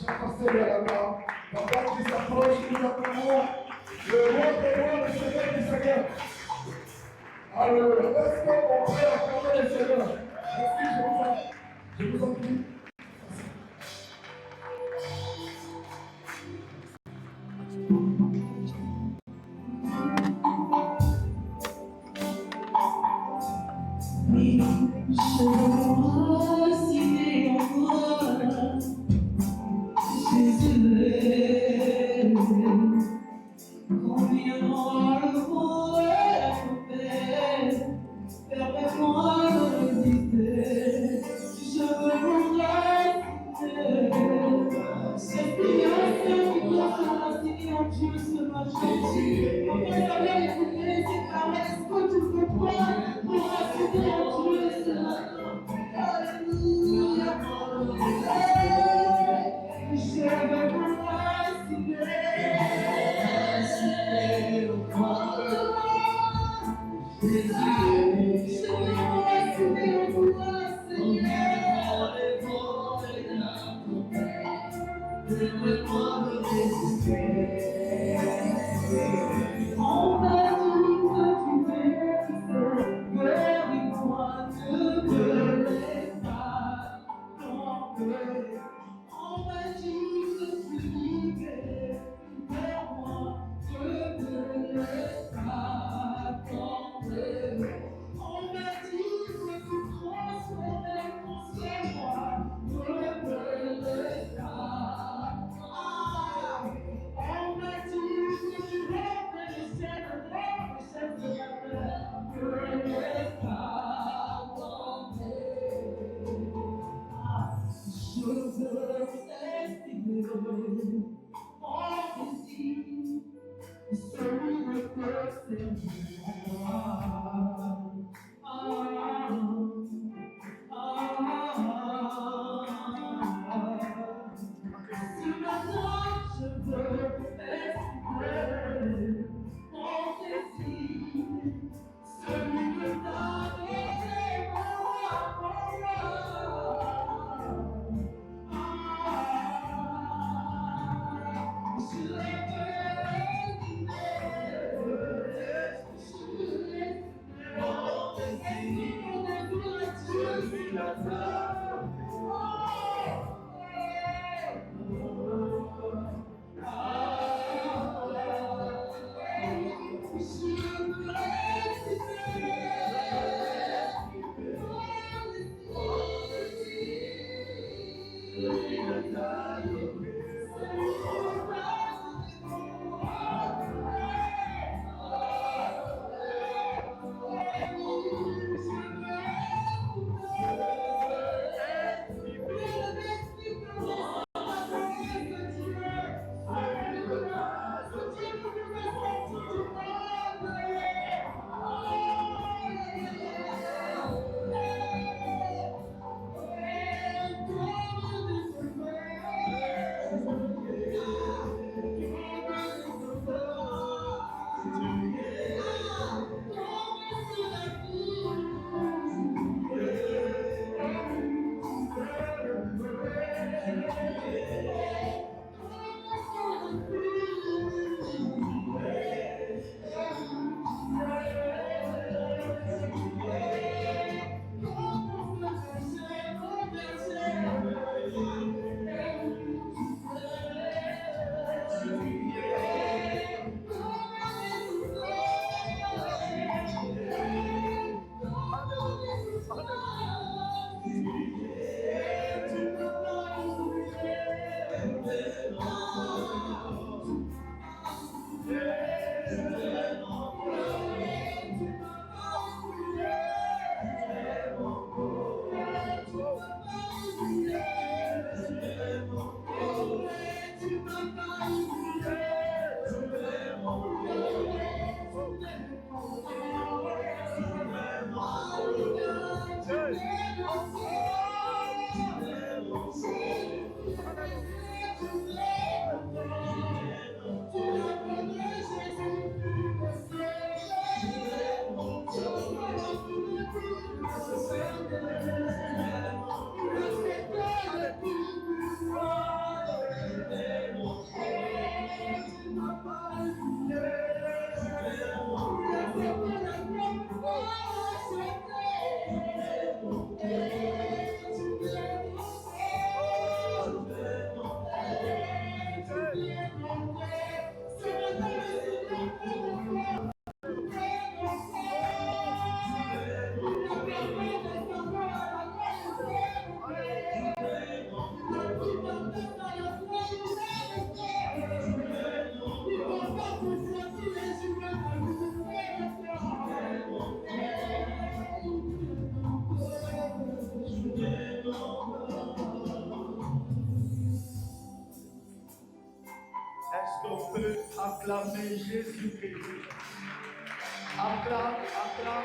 Chacun sait là-bas. La date qui s'approche, nous appelons le roi des rois, le Seigneur du Seigneur. Alléluia. Est-ce qu'on peut acclamer le Seigneur? Merci, je vous en prie. Je vois si encore Jésus, combien moi le mot est la paix, permets-moi de résister. Je veux mon rester. Cette prière qui doit se raciner en Dieu ce matin. On peut savoir écouter ces paroles. Est-ce que tu peux pas me raciner en Dieu ce matin? Alléluia. Je veux mon raciner. Je veux mon raciner en toi, Seigneur. Permets-moi de résister. On m'a dit que tu m'aimais, guéris-moi, ne me laisse pas tomber. On m'a dit que tu vivais vers moi, ne me laisse pas tomber. On m'a dit que tu transformais mon ciel, moi, ne me laisse pas. On m'a dit que tu rompais le ciel de la terre, ne me laisse pas tomber. Je veux estimer mon désir, celui de te servir. Si maintenant je veux estimer mon désir, celui de donner mon amour. Est-ce qu'on peut acclamer Jésus-Christ? Acclame, acclame.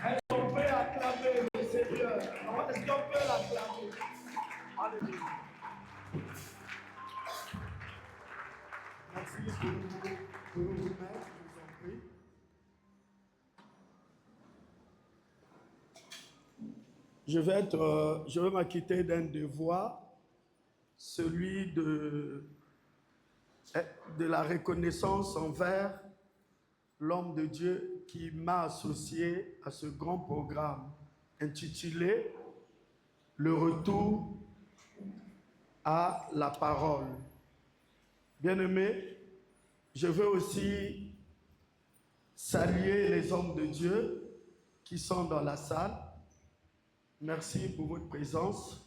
Est-ce qu'on peut acclamer le Seigneur? Est-ce qu'on peut l'acclamer? Alléluia. Merci pour vous mettre, je vous en prie. Je vais m'acquitter d'un devoir, celui de la reconnaissance envers l'homme de Dieu qui m'a associé à ce grand programme intitulé « Le retour à la parole ». Bien-aimés, je veux aussi saluer les hommes de Dieu qui sont dans la salle. Merci pour votre présence.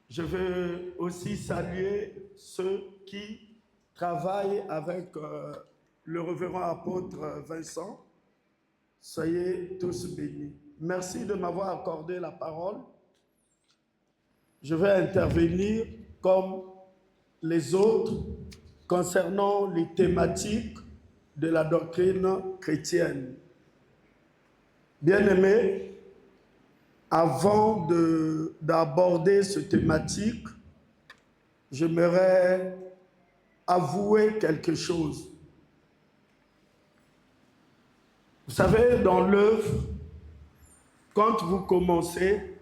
Je veux aussi saluer ceux qui travaillent avec le révérend apôtre Vincent. Soyez tous bénis. Merci de m'avoir accordé la parole. Je vais intervenir comme les autres concernant les thématiques de la doctrine chrétienne. Bien-aimés, avant d'aborder cette thématique, j'aimerais avouer quelque chose. Vous savez, dans l'œuvre, quand vous commencez,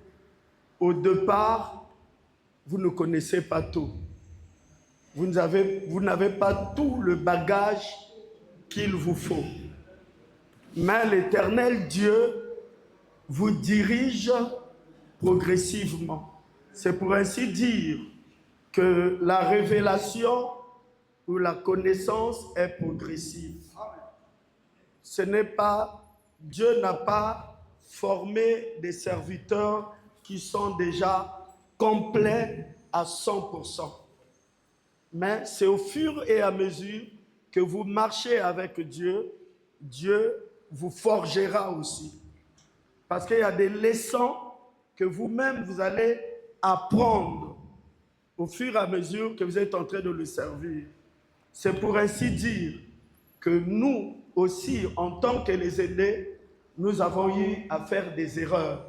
au départ, vous ne connaissez pas tout. Vous n'avez pas tout le bagage qu'il vous faut. Mais l'Éternel Dieu vous dirige progressivement. C'est pour ainsi dire que la révélation ou la connaissance est progressive. Ce n'est pas, Dieu n'a pas formé des serviteurs qui sont déjà complets à 100%. Mais c'est au fur et à mesure que vous marchez avec Dieu, Dieu vous forgera aussi. Parce qu'il y a des leçons que vous-même vous allez apprendre au fur et à mesure que vous êtes en train de le servir. C'est pour ainsi dire que nous aussi, en tant que les aînés, nous avons eu à faire des erreurs.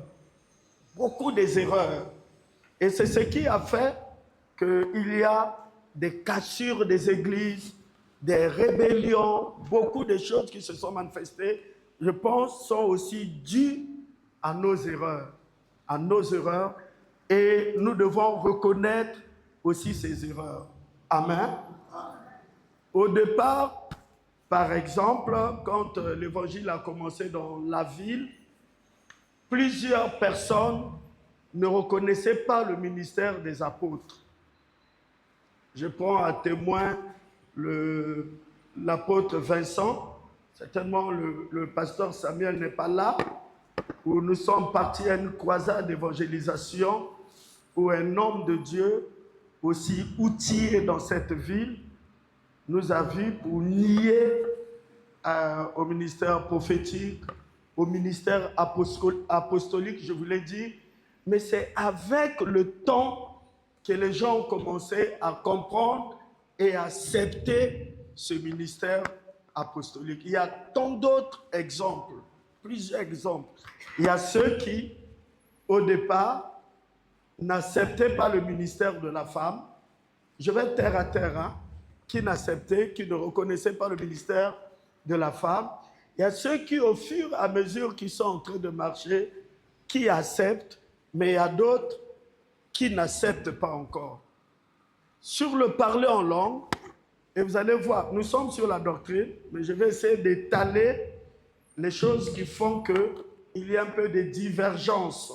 Beaucoup des erreurs. Et c'est ce qui a fait qu'il y a des cassures des églises, des rébellions, beaucoup de choses qui se sont manifestées, je pense, sont aussi dues à nos erreurs. À nos erreurs. Et nous devons reconnaître aussi ces erreurs. Amen. Au départ, par exemple, quand l'évangile a commencé dans la ville, plusieurs personnes ne reconnaissaient pas le ministère des apôtres. Je prends à témoin l'apôtre Vincent. Certainement, le pasteur Samuel n'est pas là, où nous sommes partis à une croisade d'évangélisation, où un homme de Dieu, aussi outillé dans cette ville, nous a vus pour nier au ministère prophétique, au ministère apostolique, je vous l'ai dit, mais c'est avec le temps que les gens ont commencé à comprendre et à accepter ce ministère apostolique. Il y a tant d'autres exemples, plusieurs exemples. Il y a ceux qui, au départ, n'acceptaient pas le ministère de la femme. Je vais terre à terre, hein, qui n'acceptaient, qui ne reconnaissaient pas le ministère de la femme. Il y a ceux qui, au fur et à mesure qu'ils sont en train de marcher, qui acceptent, mais il y a d'autres qui n'acceptent pas encore. Sur le parler en langue, et vous allez voir, nous sommes sur la doctrine, mais je vais essayer d'étaler les choses qui font qu'il y a un peu de divergences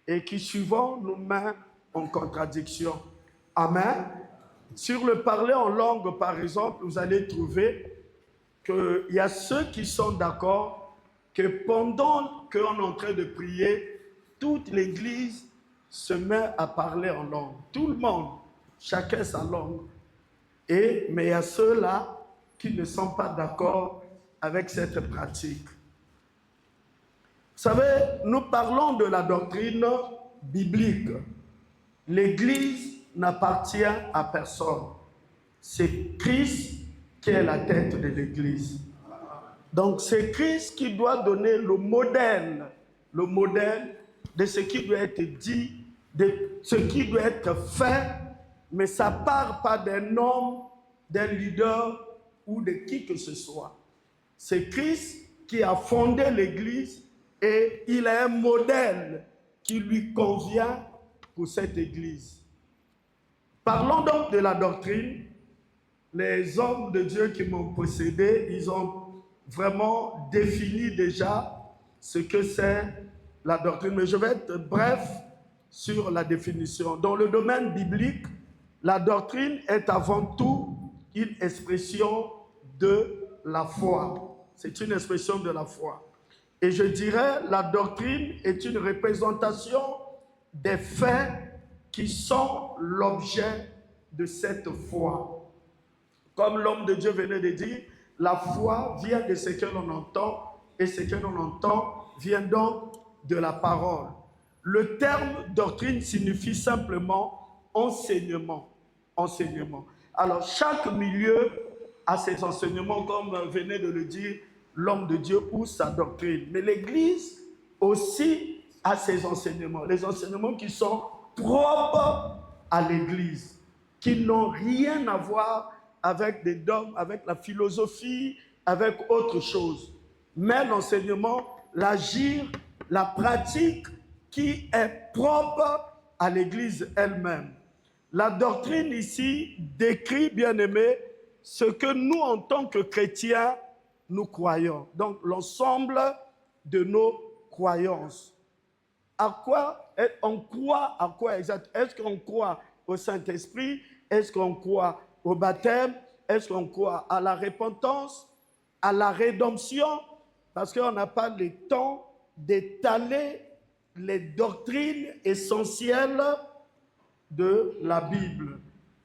et qui souvent nous mettent en contradiction. Amen. Sur le parler en langue, par exemple, vous allez trouver qu'il y a ceux qui sont d'accord que pendant qu'on est en train de prier, toute l'Église se met à parler en langue. Tout le monde, chacun sa langue. Mais il y a ceux-là qui ne sont pas d'accord avec cette pratique. Vous savez, nous parlons de la doctrine biblique. L'Église n'appartient à personne. c'est Christ qui est la tête de l'Église. Donc c'est Christ qui doit donner le modèle de ce qui doit être dit, de ce qui doit être fait, mais ça ne part pas d'un homme, d'un leader ou de qui que ce soit. C'est Christ qui a fondé l'Église et il a un modèle qui lui convient pour cette Église. Parlons donc de la doctrine. Les hommes de Dieu qui m'ont précédé, ils ont vraiment défini déjà ce que c'est la doctrine. Mais je vais être bref sur la définition. Dans le domaine biblique, la doctrine est avant tout une expression de la foi. C'est une expression de la foi. Et je dirais, la doctrine est une représentation des faits qui sont l'objet de cette foi. Comme l'homme de Dieu venait de dire, la foi vient de ce que l'on entend, et ce que l'on entend vient donc de la parole. Le terme doctrine signifie simplement enseignement. Enseignement. Alors, chaque milieu a ses enseignements, comme venait de le dire l'homme de Dieu, ou sa doctrine. Mais l'Église aussi a ses enseignements. Les enseignements qui sont propres à l'Église, qui n'ont rien à voir avec des dogmes, avec la philosophie, avec autre chose. Mais l'enseignement, l'agir, la pratique qui est propre à l'Église elle-même. La doctrine ici décrit, bien aimé, ce que nous, en tant que chrétiens, nous croyons. Donc, l'ensemble de nos croyances. À quoi on croit? À quoi exact? Est-ce qu'on croit au Saint-Esprit? Est-ce qu'on croit au baptême? Est-ce qu'on croit à la repentance, à la rédemption? Parce qu'on n'a pas le temps d'étaler les doctrines essentielles de la Bible.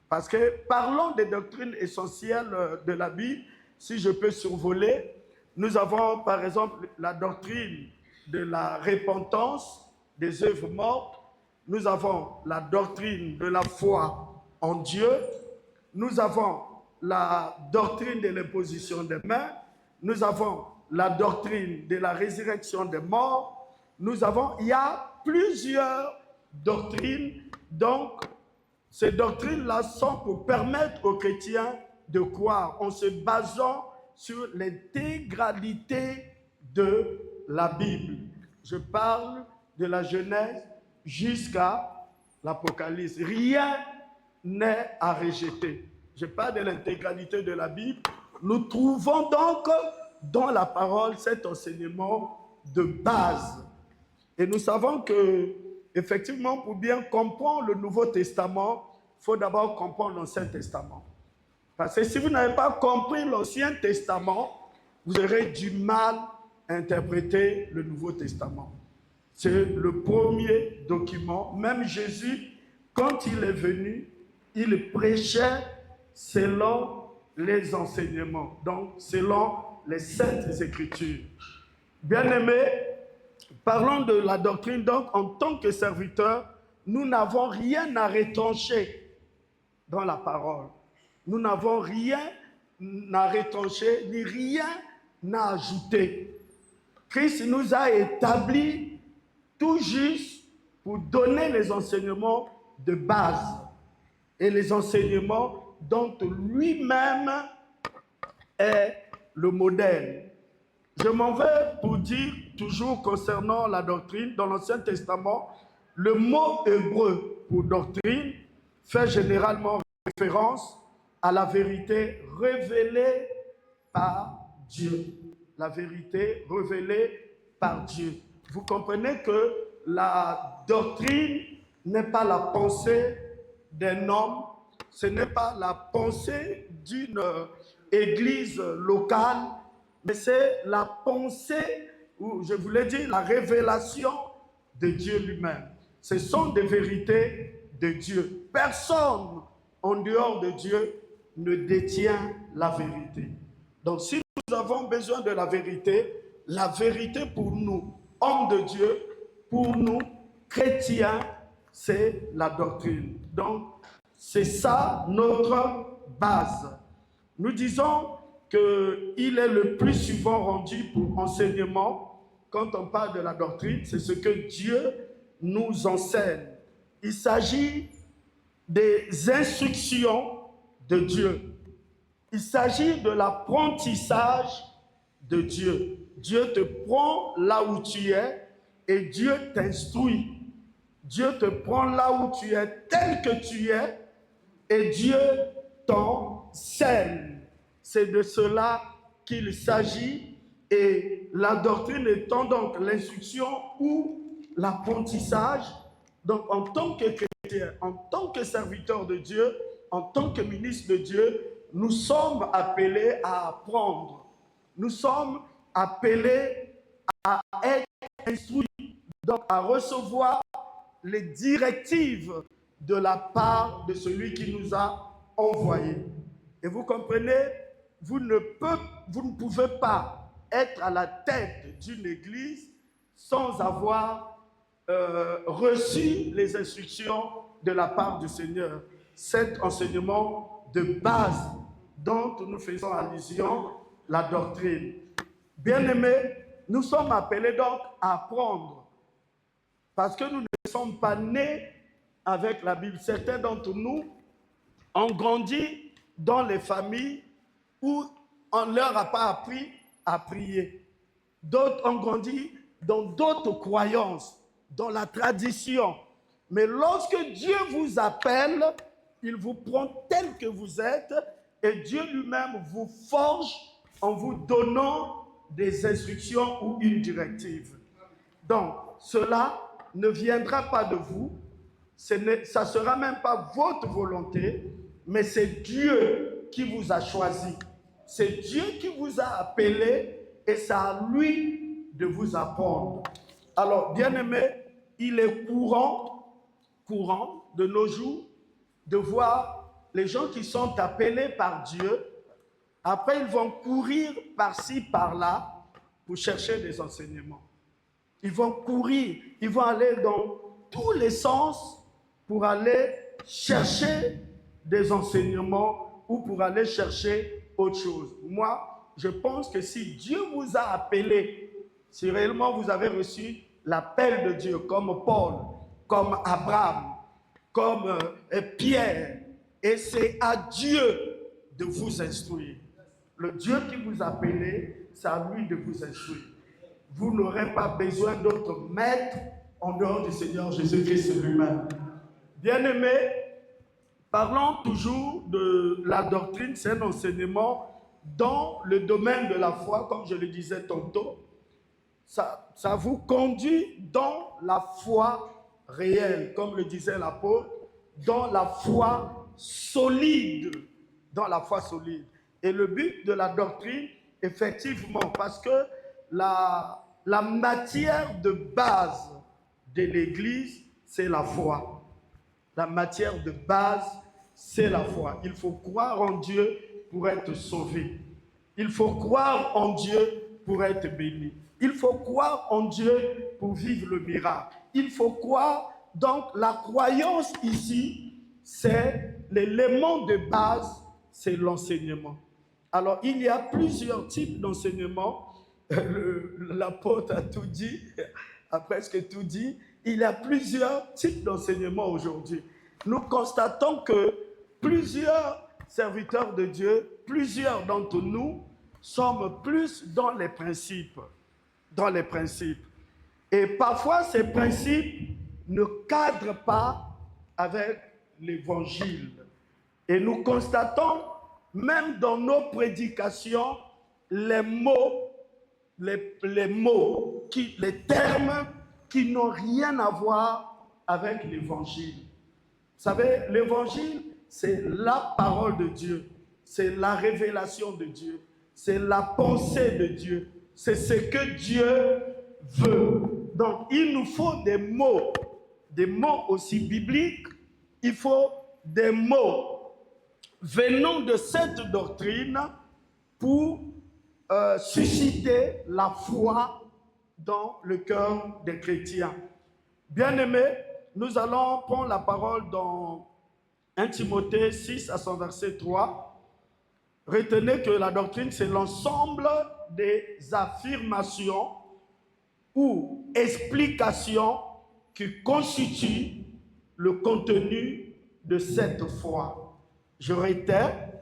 Parce que parlons des doctrines essentielles de la Bible, si je peux survoler, nous avons par exemple la doctrine de la repentance des œuvres mortes, nous avons la doctrine de la foi en Dieu, nous avons la doctrine de l'imposition des mains, nous avons la doctrine de la résurrection des morts, il y a plusieurs doctrines, donc ces doctrines-là sont pour permettre aux chrétiens de croire en se basant sur l'intégralité de la Bible. Je parle de la Genèse jusqu'à l'Apocalypse. Rien n'est à rejeter. Je parle de l'intégralité de la Bible. Nous trouvons donc dans la parole cet enseignement de base. Et nous savons que, effectivement, pour bien comprendre le Nouveau Testament, il faut d'abord comprendre l'Ancien Testament. Parce que si vous n'avez pas compris l'Ancien Testament, vous aurez du mal à interpréter le Nouveau Testament. C'est le premier document. Même Jésus, quand il est venu, il prêchait selon les enseignements, donc selon les Saintes Écritures. Bien-aimés, parlons de la doctrine. Donc, en tant que serviteurs, nous n'avons rien à retrancher dans la parole. Nous n'avons rien à retrancher, ni rien à ajouter. Christ nous a établis tout juste pour donner les enseignements de base et les enseignements dont lui-même est le modèle. Je m'en vais pour dire, toujours concernant la doctrine, dans l'Ancien Testament, le mot hébreu pour doctrine fait généralement référence à la vérité révélée par Dieu. La vérité révélée par Dieu. Vous comprenez que la doctrine n'est pas la pensée d'un homme, ce n'est pas la pensée d'une église locale, mais c'est la pensée, ou je voulais dire la révélation de Dieu lui-même. Ce sont des vérités de Dieu. Personne en dehors de Dieu ne détient la vérité. Donc si nous avons besoin de la vérité pour nous, hommes de Dieu, pour nous, chrétiens, c'est la doctrine. Donc C'est ça notre base. Nous disons qu'il est le plus souvent rendu pour enseignement. Quand on parle de la doctrine, c'est ce que Dieu nous enseigne. Il s'agit des instructions de Dieu. Il s'agit de l'apprentissage de Dieu. Dieu te prend là où tu es et Dieu t'instruit. Dieu te prend là où tu es tel que tu es et Dieu t'enseigne. C'est de cela qu'il s'agit et la doctrine étant donc l'instruction ou l'apprentissage. Donc en tant que chrétien, en tant que serviteur de Dieu, en tant que ministre de Dieu, nous sommes appelés à apprendre. Nous sommes appelés à être instruits, donc à recevoir les directives de la part de celui qui nous a envoyés. Et vous comprenez, vous ne pouvez pas être à la tête d'une église sans avoir reçu les instructions de la part du Seigneur. Cet enseignement de base dont nous faisons allusion, la doctrine. Bien-aimés, nous sommes appelés donc à apprendre parce que nous ne sommes pas nés avec la Bible. Certains d'entre nous ont grandi dans les familles où on ne leur a pas appris à prier. D'autres ont grandi dans d'autres croyances, dans la tradition. Mais lorsque Dieu vous appelle, il vous prend tel que vous êtes et Dieu lui-même vous forge en vous donnant des instructions ou une directive. Donc, cela ne viendra pas de vous, ça ne sera même pas votre volonté, mais c'est Dieu qui vous a choisi. C'est Dieu qui vous a appelé et c'est à lui de vous apprendre. Alors, bien-aimés, il est courant de nos jours de voir les gens qui sont appelés par Dieu. Après, ils vont courir par-ci, par-là pour chercher des enseignements. Ils vont courir, ils vont aller dans tous les sens pour aller chercher des enseignements ou pour aller chercher autre chose. Moi, je pense que si Dieu vous a appelé, si réellement vous avez reçu l'appel de Dieu, comme Paul, comme Abraham, comme Pierre, et c'est à Dieu de vous instruire. Le Dieu qui vous a appelé, c'est à lui de vous instruire. Vous n'aurez pas besoin d'autre maître en dehors du Seigneur Jésus-Christ lui-même. Bien-aimés, parlons toujours de la doctrine, c'est un enseignement dans le domaine de la foi, comme je le disais tantôt. Ça vous conduit dans la foi réelle, comme le disait l'apôtre, dans la foi solide, dans la foi solide. Et le but de la doctrine, effectivement, parce que la matière de base de l'Église, c'est la foi. La matière de base, c'est la foi. Il faut croire en Dieu pour être sauvé. Il faut croire en Dieu pour être béni. Il faut croire en Dieu pour vivre le miracle. Il faut croire, donc la croyance ici, c'est l'élément de base, c'est l'enseignement. Alors, il y a plusieurs types d'enseignements. L'apôtre a tout dit, a presque tout dit. Il y a plusieurs types d'enseignements aujourd'hui. Nous constatons que plusieurs serviteurs de Dieu, plusieurs d'entre nous, sommes plus dans les principes. Dans les principes. Et parfois, ces principes ne cadrent pas avec l'évangile. Et nous constatons, même dans nos prédications, les mots, les termes qui n'ont rien à voir avec l'évangile. Vous savez, l'évangile, c'est la parole de Dieu, c'est la révélation de Dieu, c'est la pensée de Dieu, c'est ce que Dieu veut. Donc, il nous faut des mots aussi bibliques, il faut des mots venant de cette doctrine pour susciter la foi dans le cœur des chrétiens. Bien-aimés, nous allons prendre la parole dans 1 Timothée 6 à son verset 3. Retenez que la doctrine, c'est l'ensemble des affirmations ou explications qui constituent le contenu de cette foi. Je réitère,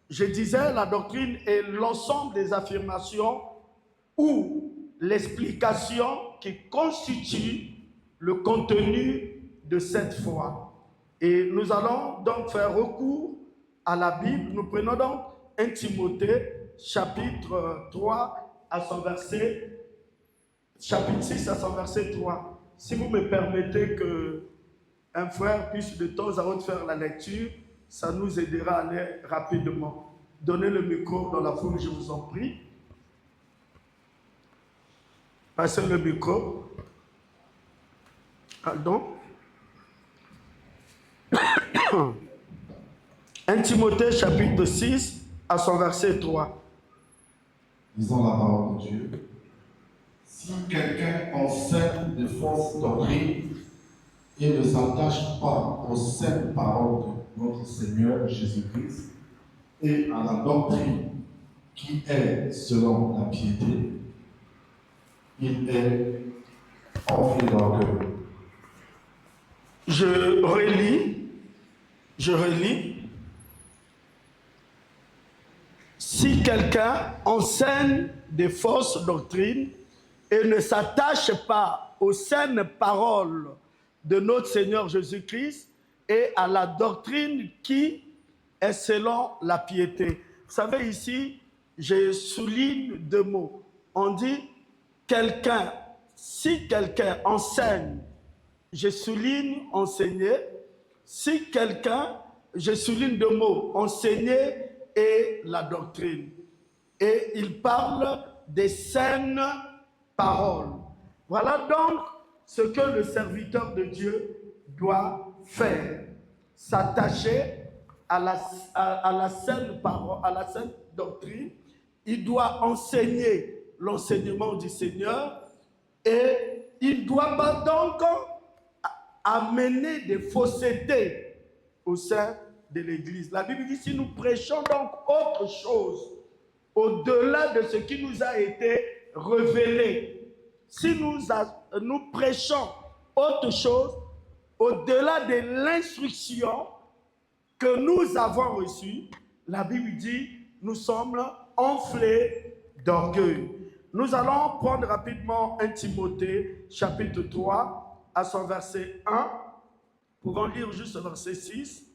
je disais, la doctrine est l'ensemble des affirmations ou l'explication qui constitue le contenu de cette foi. Et nous allons donc faire recours à la Bible. Nous prenons donc 1 Timothée, chapitre 3 à son verset, chapitre 6 à son verset 3. Si vous me permettez que un frère puisse de temps à autre faire la lecture, ça nous aidera à aller rapidement. Donnez le micro dans la foule, je vous en prie. Passez le micro. Pardon. 1 Timothée chapitre 6 à son verset 3. Lisons la parole de Dieu. Si quelqu'un enseigne de fausses doctrines et ne s'attache pas aux saintes paroles de notre Seigneur Jésus-Christ et à la doctrine qui est selon la piété, il est enflé d'orgueil. Je relis. Si quelqu'un enseigne des fausses doctrines et ne s'attache pas aux saines paroles de notre Seigneur Jésus-Christ et à la doctrine qui est selon la piété. Vous savez, ici, je souligne deux mots. On dit quelqu'un, si quelqu'un enseigne, je souligne enseigner. Si quelqu'un, je souligne deux mots, enseigner et la doctrine. Et il parle des saines paroles. Voilà donc ce que le serviteur de Dieu doit faire. S'attacher à la saine parole, à la saine doctrine. Il doit enseigner l'enseignement du Seigneur et il ne doit pas donc amener des faussetés au sein de l'Église. La Bible dit, si nous prêchons donc autre chose, au-delà de ce qui nous a été révélé, si nous prêchons autre chose, au-delà de l'instruction que nous avons reçue, la Bible dit, nous sommes enflés d'orgueil. Nous allons prendre rapidement 1 Timothée, chapitre 3, à son verset 1. Pour en lire juste le verset 6.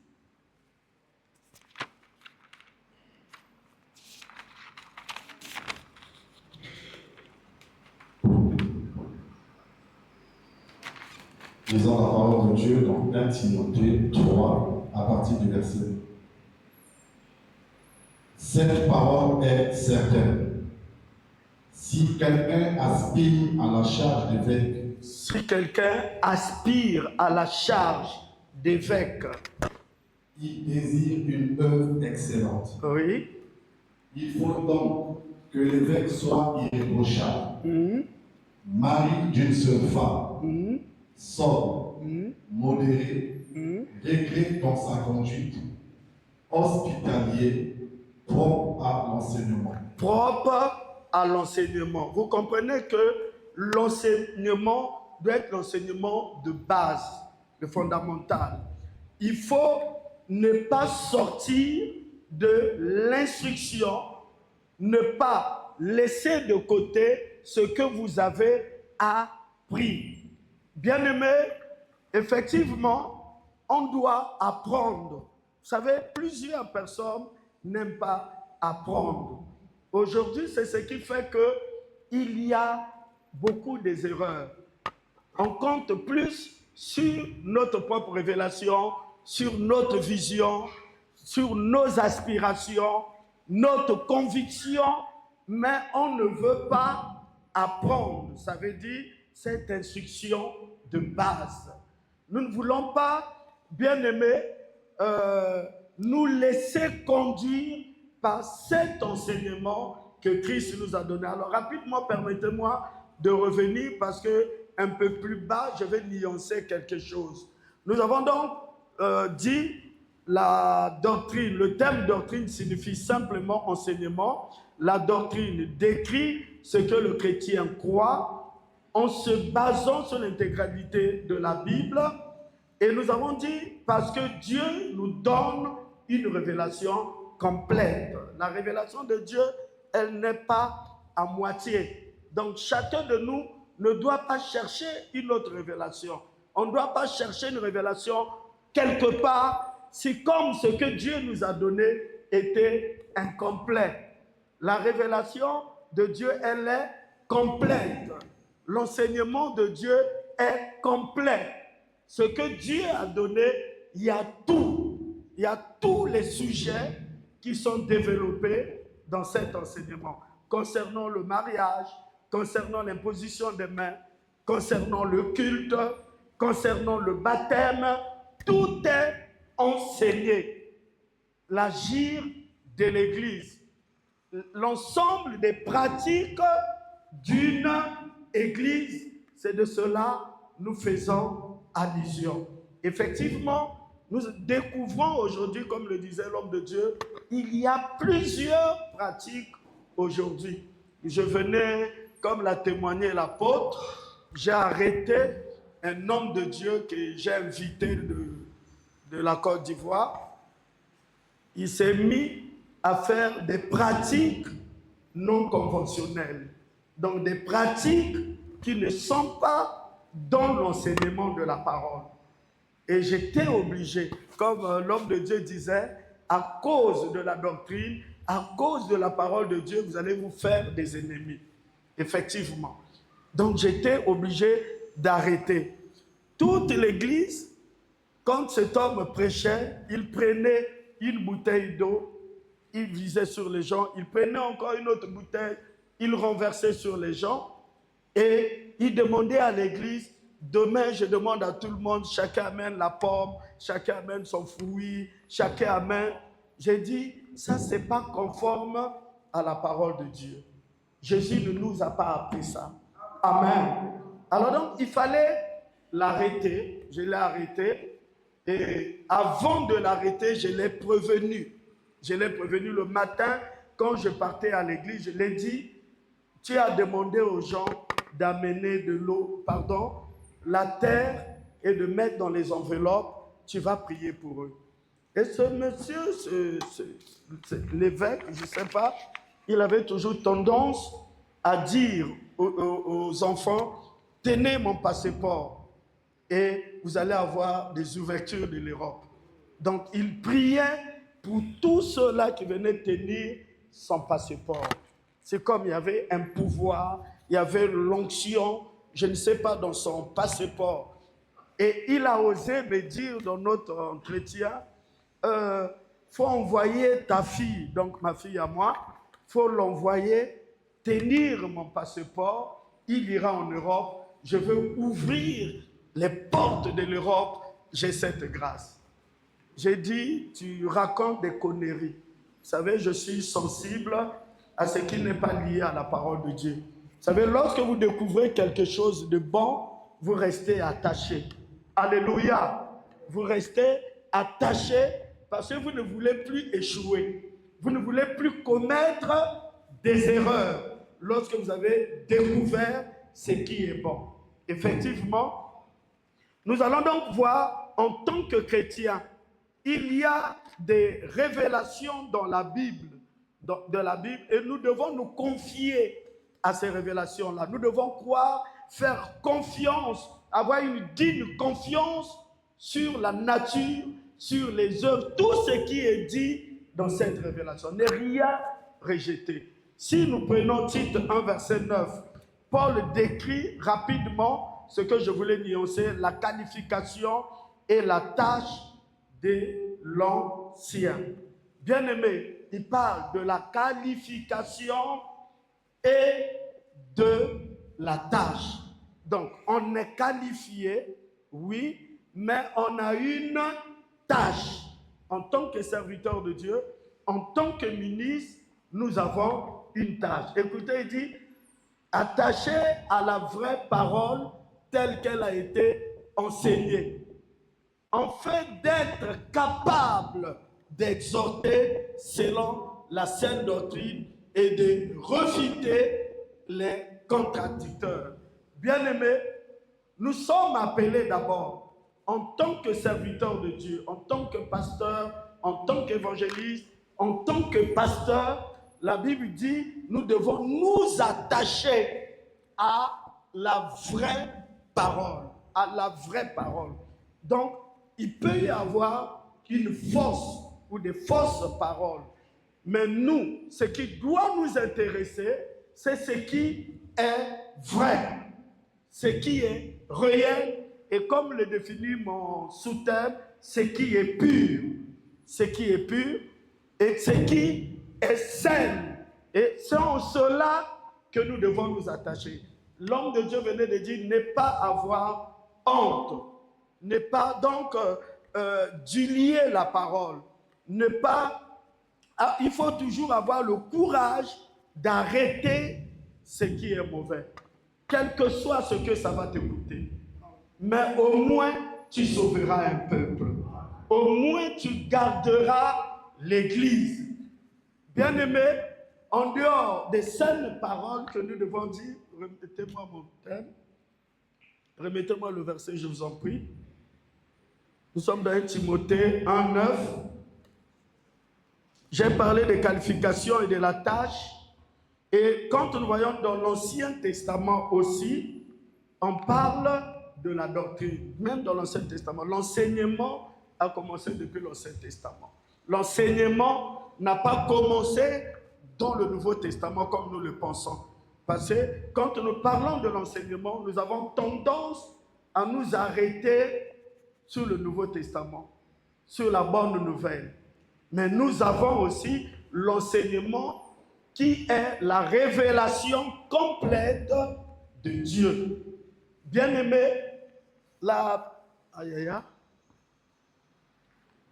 Lisons la parole de Dieu dans 1 Timothée 3, à partir du verset 1. Cette parole est certaine. Si quelqu'un aspire à la charge d'évêque, si quelqu'un aspire à la charge d'évêque, il désire une œuvre excellente. Oui. Il faut donc que l'évêque soit irréprochable, mari d'une seule femme, sobre, modéré, réglé dans sa conduite, hospitalier, propre à l'enseignement. Propre à l'enseignement. Vous comprenez que l'enseignement doit être l'enseignement de base, le fondamental. Il faut ne pas sortir de l'instruction, ne pas laisser de côté ce que vous avez appris. Bien-aimés, effectivement, on doit apprendre. Vous savez, plusieurs personnes n'aiment pas apprendre. Aujourd'hui, c'est ce qui fait qu'il y a beaucoup des erreurs. On compte plus sur notre propre révélation, sur notre vision, sur nos aspirations, notre conviction, mais on ne veut pas apprendre. Ça veut dire cette instruction de base. Nous ne voulons pas, bien-aimés, nous laisser conduire par cet enseignement que Christ nous a donné. Alors rapidement, permettez-moi de revenir parce que un peu plus bas, je vais nuancer quelque chose. Nous avons donc dit la doctrine, le terme doctrine signifie simplement enseignement. La doctrine décrit ce que le chrétien croit en se basant sur l'intégralité de la Bible. Et nous avons dit parce que Dieu nous donne une révélation complète. La révélation de Dieu, elle n'est pas à moitié. Donc chacun de nous ne doit pas chercher une autre révélation. On ne doit pas chercher une révélation quelque part si comme ce que Dieu nous a donné était incomplet. La révélation de Dieu, elle est complète. L'enseignement de Dieu est complet. Ce que Dieu a donné, il y a tout. Il y a tous les sujets qui sont développés dans cet enseignement. Concernant le mariage, concernant l'imposition des mains, concernant le culte, concernant le baptême, tout est enseigné. L'agir de l'Église, l'ensemble des pratiques d'une Église, c'est de cela que nous faisons allusion. Effectivement, nous découvrons aujourd'hui, comme le disait l'homme de Dieu, il y a plusieurs pratiques aujourd'hui. Je venais, comme l'a témoigné l'apôtre, j'ai arrêté un homme de Dieu que j'ai invité de la Côte d'Ivoire. Il s'est mis à faire des pratiques non conventionnelles. Donc des pratiques qui ne sont pas dans l'enseignement de la parole. Et j'étais obligé, comme l'homme de Dieu disait, à cause de la doctrine, à cause de la parole de Dieu, vous allez vous faire des ennemis. Effectivement. Donc j'étais obligé d'arrêter. Toute l'église, quand cet homme prêchait, il prenait une bouteille d'eau, il visait sur les gens, il prenait encore une autre bouteille, il renversait sur les gens et il demandait à l'église, demain je demande à tout le monde, chacun amène la pomme, chacun amène son fruit, chacun amène. J'ai dit, ça c'est pas conforme à la parole de Dieu. Jésus ne nous a pas appris ça. Amen. Alors donc, il fallait l'arrêter. Je l'ai arrêté. Et avant de l'arrêter, je l'ai prévenu. Je l'ai prévenu le matin, quand je partais à l'église, je l'ai dit, tu as demandé aux gens d'amener de l'eau, la terre et de mettre dans les enveloppes, tu vas prier pour eux. Et ce monsieur, l'évêque, je ne sais pas, il avait toujours tendance à dire aux enfants, tenez mon passeport et vous allez avoir des ouvertures de l'Europe. Donc il priait pour tous ceux-là qui venaient tenir son passeport. C'est comme il y avait un pouvoir, il y avait l'onction, je ne sais pas, dans son passeport. Et il a osé me dire dans notre entretien, faut envoyer ta fille, donc ma fille à moi, faut l'envoyer tenir mon passeport, il ira en Europe, je veux ouvrir les portes de l'Europe, j'ai cette grâce. J'ai dit, tu racontes des conneries. Vous savez, je suis sensible à ce qui n'est pas lié à la parole de Dieu. Vous savez, lorsque vous découvrez quelque chose de bon, vous restez attaché. Alléluia. Vous restez attaché parce que vous ne voulez plus échouer. Vous ne voulez plus commettre des erreurs lorsque vous avez découvert ce qui est bon. Effectivement, nous allons donc voir en tant que chrétiens, il y a des révélations dans la Bible, et nous devons nous confier à ces révélations-là. Nous devons croire, faire confiance, avoir une digne confiance sur la nature, sur les œuvres, tout ce qui est dit dans cette révélation. Ne rien rejeter. Si nous prenons Tite 1, verset 9, Paul décrit rapidement ce que je voulais nuancer, la qualification et la tâche de l'ancien. Bien-aimé, il parle de la qualification et de la tâche. Donc, on est qualifié, oui, mais on a une tâche. En tant que serviteur de Dieu, en tant que ministre, nous avons une tâche. Écoutez, il dit, attaché à la vraie parole telle qu'elle a été enseignée. afin d'être capable d'exhorter selon la saine doctrine et de refuter les contradicteurs. Bien-aimés, nous sommes appelés d'abord, en tant que serviteurs de Dieu, en tant que pasteur, en tant qu'évangéliste, en tant que pasteur, la Bible dit, nous devons nous attacher à la vraie parole, à la vraie parole. Donc, il peut y avoir une fausse ou des fausses paroles. Mais nous, ce qui doit nous intéresser, c'est ce qui est vrai, ce qui est réel, et comme le définit mon sous-thème, ce qui est pur, ce qui est pur, et ce qui est sain. Et c'est en cela que nous devons nous attacher. L'homme de Dieu venait de dire, ne pas avoir honte, ne pas donc dulier la parole, ne pas... il faut toujours avoir le courage d'arrêter ce qui est mauvais, quel que soit ce que ça va te coûter. Mais au moins, tu sauveras un peuple. Au moins, tu garderas l'Église. Bien-aimés, en dehors des saines paroles que nous devons dire, remettez-moi mon thème, remettez-moi le verset, je vous en prie. Nous sommes dans 1 Timothée 1:9. J'ai parlé des qualifications et de la tâche. Et quand nous voyons dans l'Ancien Testament aussi, on parle de la doctrine. Même dans l'Ancien Testament, l'enseignement a commencé depuis l'Ancien Testament. L'enseignement n'a pas commencé dans le Nouveau Testament comme nous le pensons. Parce que quand nous parlons de l'enseignement, nous avons tendance à nous arrêter sur le Nouveau Testament, sur la bonne nouvelle. Mais nous avons aussi l'enseignement qui est la révélation complète de Dieu. Bien-aimé,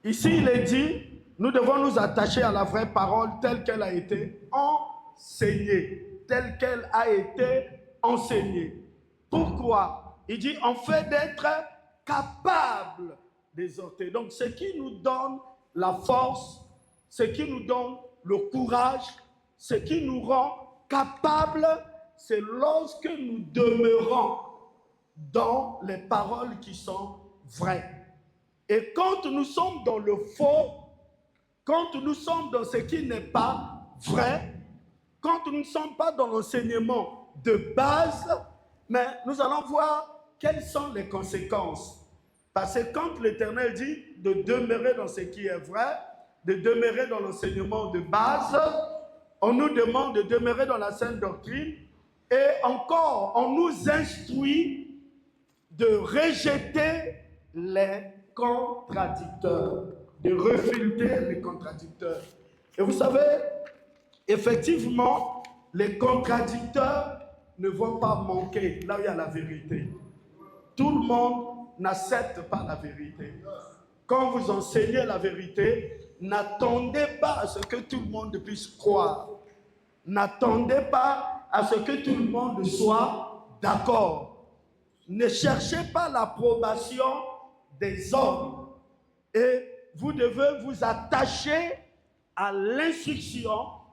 ici il est dit, nous devons nous attacher à la vraie parole telle qu'elle a été enseignée, telle qu'elle a été enseignée. Pourquoi? Il dit, en fait d'être capable d'exhorter. Donc, ce qui nous donne la force, ce qui nous donne le courage, ce qui nous rend capables, c'est lorsque nous demeurons dans les paroles qui sont vraies. Et quand nous sommes dans le faux, quand nous sommes dans ce qui n'est pas vrai, quand nous ne sommes pas dans l'enseignement de base, mais nous allons voir quelles sont les conséquences. Parce que quand l'Éternel dit de demeurer dans ce qui est vrai, de demeurer dans l'enseignement de base, on nous demande de demeurer dans la sainte doctrine et encore, on nous instruit de rejeter les contradicteurs, de refuter les contradicteurs. Et vous savez, effectivement, les contradicteurs ne vont pas manquer là où il y a la vérité. Tout le monde n'accepte pas la vérité. Quand vous enseignez la vérité, n'attendez pas à ce que tout le monde puisse croire. N'attendez pas à ce que tout le monde soit d'accord. Ne cherchez pas l'approbation des hommes. Et vous devez vous attacher à l'instruction,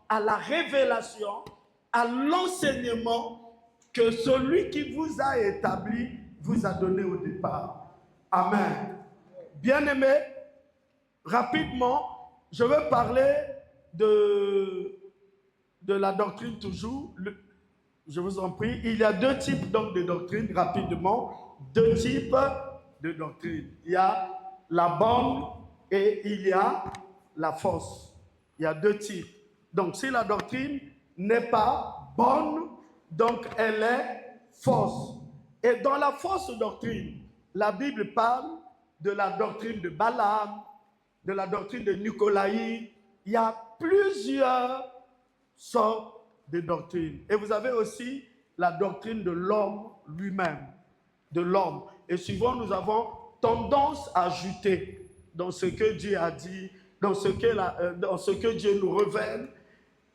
à la révélation, à l'enseignement que celui qui vous a établi vous a donné au départ. Amen. Bien-aimés, rapidement, je veux parler de la doctrine toujours. Je vous en prie, il y a deux types donc de doctrine, rapidement, deux types de doctrine. Il y a la bonne et il y a la fausse. Il y a deux types. Donc, si la doctrine n'est pas bonne, donc elle est fausse. Et dans la fausse doctrine, la Bible parle de la doctrine de Balaam, de la doctrine de Nicolaï. Il y a plusieurs sortes de doctrines. Et vous avez aussi la doctrine de l'homme lui-même, de l'homme. Et souvent, nous avons tendance à ajouter dans ce que Dieu a dit, dans ce que Dieu nous révèle.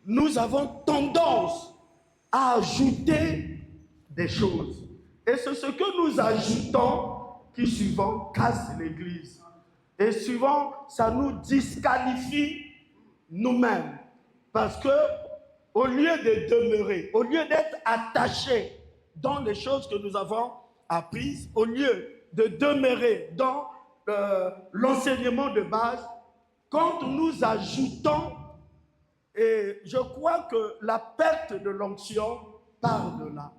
Nous avons tendance à ajouter des choses. Et c'est ce que nous ajoutons qui souvent cassent l'Église. Et souvent, ça nous disqualifie nous-mêmes. Parce que, au lieu de demeurer, au lieu d'être attachés dans les choses que nous avons apprises, au lieu de demeurer dans l'enseignement de base, quand nous ajoutons, et je crois que la perte de l'onction part de là.